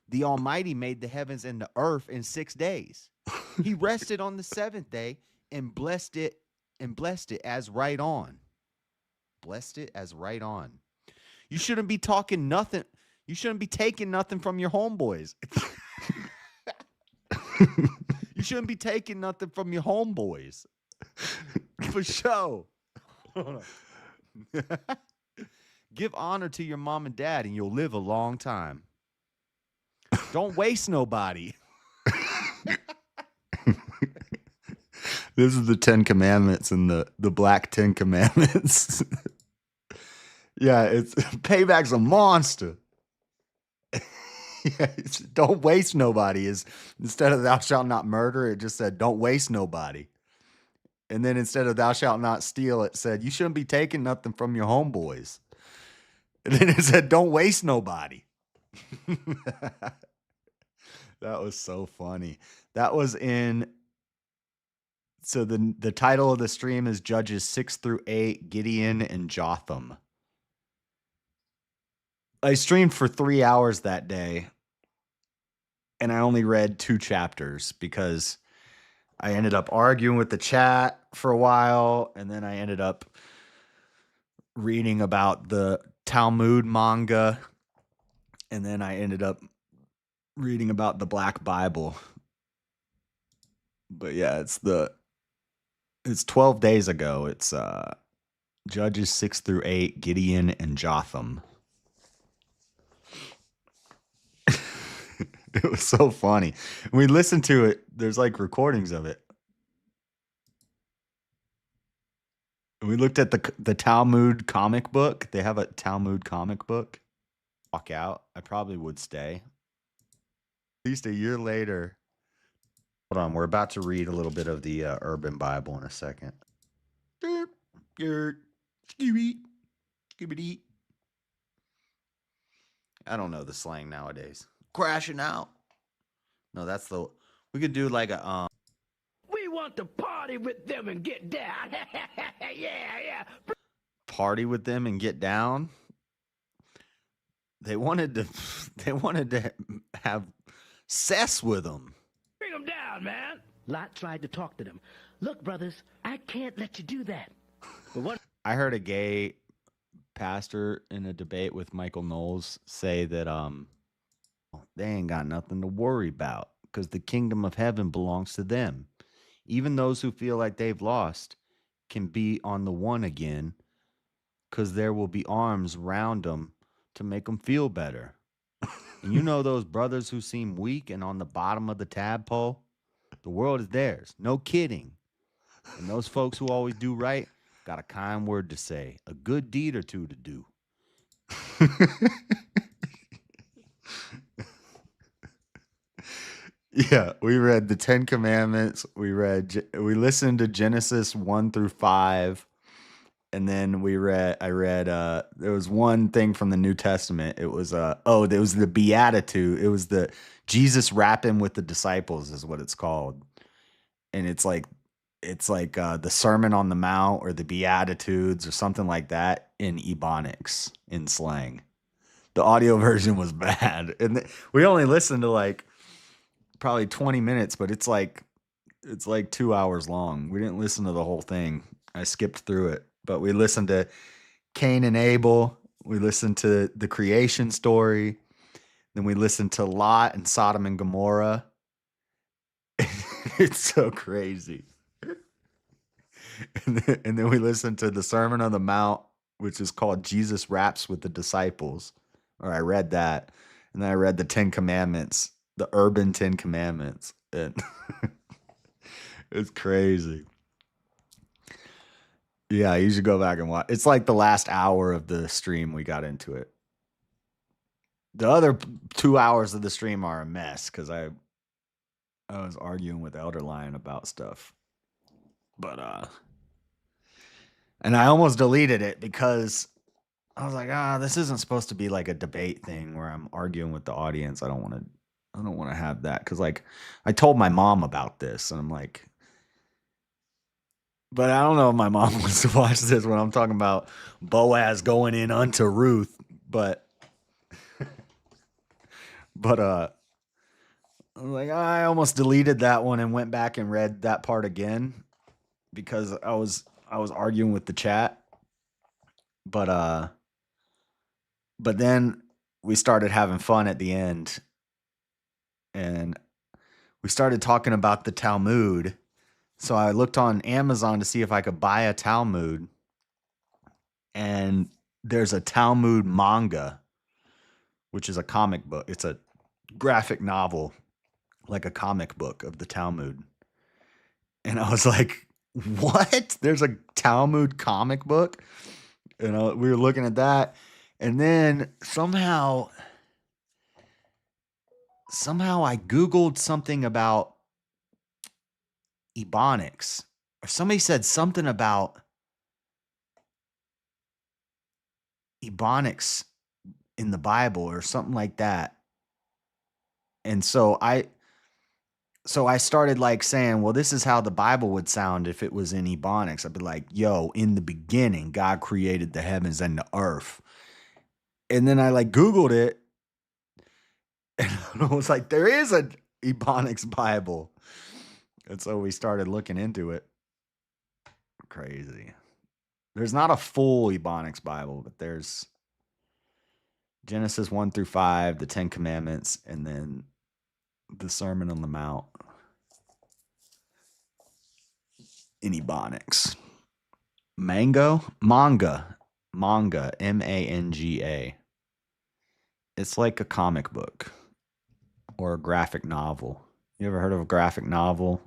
S4: The Almighty made the heavens and the earth in 6 days. He rested on the seventh day and blessed it as right on. Blessed it as right on. You shouldn't be talking nothing. You shouldn't be taking nothing from your homeboys. You shouldn't be taking nothing from your homeboys. For sure. Give honor to your mom and dad, and you'll live a long time. Don't waste nobody.
S1: This is the 10 Commandments and the black 10 Commandments. Yeah, it's payback's a monster. Yeah, don't waste nobody. Is instead of thou shalt not murder, it just said don't waste nobody. And then instead of thou shalt not steal, it said you shouldn't be taking nothing from your homeboys. And then it said don't waste nobody. That was so funny. That was in. So the title of the stream is Judges 6-8, Gideon and Jotham. I streamed for 3 hours that day, and I only read 2 chapters because I ended up arguing with the chat for a while, and then I ended up reading about the Talmud manga, and then I ended up reading about the Black Bible. But yeah, it's 12 days ago. It's Judges 6-8, Gideon and Jotham. It was so funny. We listened to it. There's like recordings of it. We looked at the Talmud comic book. They have a Talmud comic book. Walk out. I probably would stay. At least a year later. Hold on. We're about to read a little bit of the Urban Bible in a second. I don't know the slang nowadays. Crashing out. No, we could do like a
S5: We want to party with them and get down. Yeah.
S1: party with them and get down. They wanted to have sex with them.
S5: Bring them down, man. Lot tried to talk to them. Look, brothers, I can't let you do that. But what?
S1: I heard a gay pastor in a debate with Michael Knowles say that they ain't got nothing to worry about because the kingdom of heaven belongs to them. Even those who feel like they've lost can be on the one again because there will be arms round them to make them feel better. And you know those brothers who seem weak and on the bottom of the tadpole? The world is theirs. No kidding. And those folks who always do right got a kind word to say, a good deed or two to do. Yeah, we read the 10 Commandments. We listened to Genesis 1-5. And then I read there was one thing from the New Testament. It was there was the Beatitude. It was the Jesus rapping with the disciples is what it's called. And it's like the Sermon on the Mount or the Beatitudes or something like that in Ebonics, in slang. The audio version was bad. And we only listened to like probably 20 minutes, but it's like 2 hours long. We didn't listen to the whole thing. I skipped through it. But we listened to Cain and Abel. We listened to the creation story. Then we listened to Lot and Sodom and Gomorrah. It's so crazy. And then we listened to the Sermon on the Mount, which is called Jesus Raps with the Disciples. Or I read that. And then I read the 10 Commandments, the urban 10 Commandments. And it's crazy. Yeah, you should go back and watch. It's like the last hour of the stream we got into it. The other 2 hours of the stream are a mess because I was arguing with Elder Lion about stuff. But and I almost deleted it because I was like, this isn't supposed to be like a debate thing where I'm arguing with the audience. I don't want to have that because like I told my mom about this and I'm like, but I don't know if my mom wants to watch this when I'm talking about Boaz going in unto Ruth. But Like, I almost deleted that one and went back and read that part again because I was arguing with the chat. But then we started having fun at the end, and we started talking about the Talmud. So I looked on Amazon to see if I could buy a Talmud, and there's a Talmud manga, which is a comic book. It's a graphic novel, like a comic book of the Talmud. And I was like, what? There's a Talmud comic book? And we were looking at that. And then somehow I Googled something about Ebonics. Or somebody said something about Ebonics in the Bible or something like that. And so I started like saying, well, this is how the Bible would sound if it was in Ebonics. I'd be like, yo, in the beginning, God created the heavens and the earth. And then I like Googled it. And I was like, there is an Ebonics Bible. And so we started looking into it. Crazy. There's not a full Ebonics Bible, but there's Genesis 1 through 5, the 10 Commandments, and then the Sermon on the Mount in Ebonics. Manga, Manga. It's like a comic book or a graphic novel. You ever heard of a graphic novel?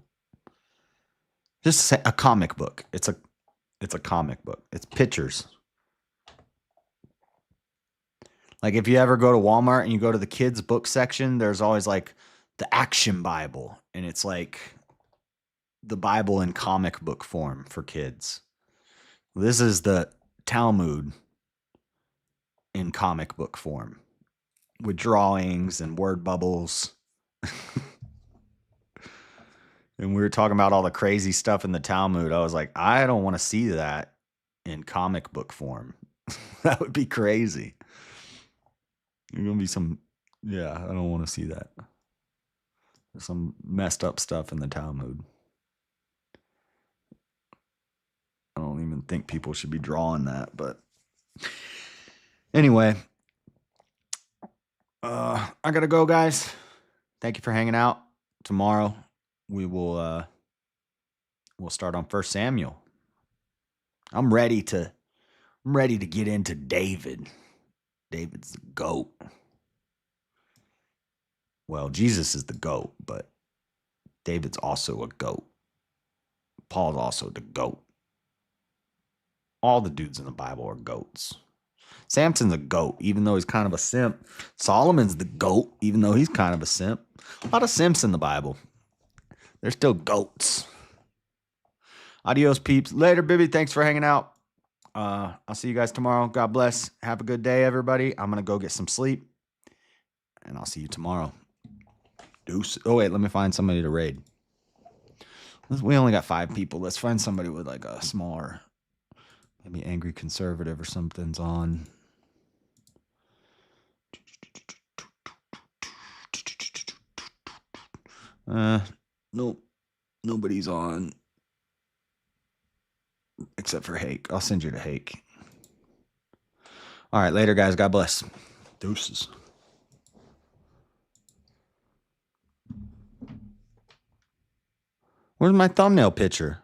S1: Just a comic book. It's a comic book. It's pictures. Like if you ever go to Walmart and you go to the kids book section, there's always like the Action Bible, and it's like the Bible in comic book form for kids. This is the Talmud in comic book form with drawings and word bubbles. And we were talking about all the crazy stuff in the Talmud. I was like, I don't want to see that in comic book form. That would be crazy. There's going to be some, yeah, I don't want to see that. There's some messed up stuff in the Talmud. I don't even think people should be drawing that, but anyway, I gotta go, guys. Thank you for hanging out. Tomorrow we will we'll start on 1 Samuel. I'm ready to get into David. David's the GOAT. Well, Jesus is the GOAT, but David's also a GOAT. Paul's also the GOAT. All the dudes in the Bible are GOATs. Samson's a GOAT, even though he's kind of a simp. Solomon's the GOAT, even though he's kind of a simp. A lot of simps in the Bible. They're still GOATs. Adios, peeps. Later, Bibby. Thanks for hanging out. I'll see you guys tomorrow. God bless. Have a good day, everybody. I'm going to go get some sleep, and I'll see you tomorrow. Deuce. Oh, wait. Let me find somebody to raid. We only got 5 people. Let's find somebody with like a smaller, maybe Angry Conservative or something's on. Nope. Nobody's on. Except for Hake. I'll send you to Hake. All right, later, guys. God bless. Deuces. Where's my thumbnail picture?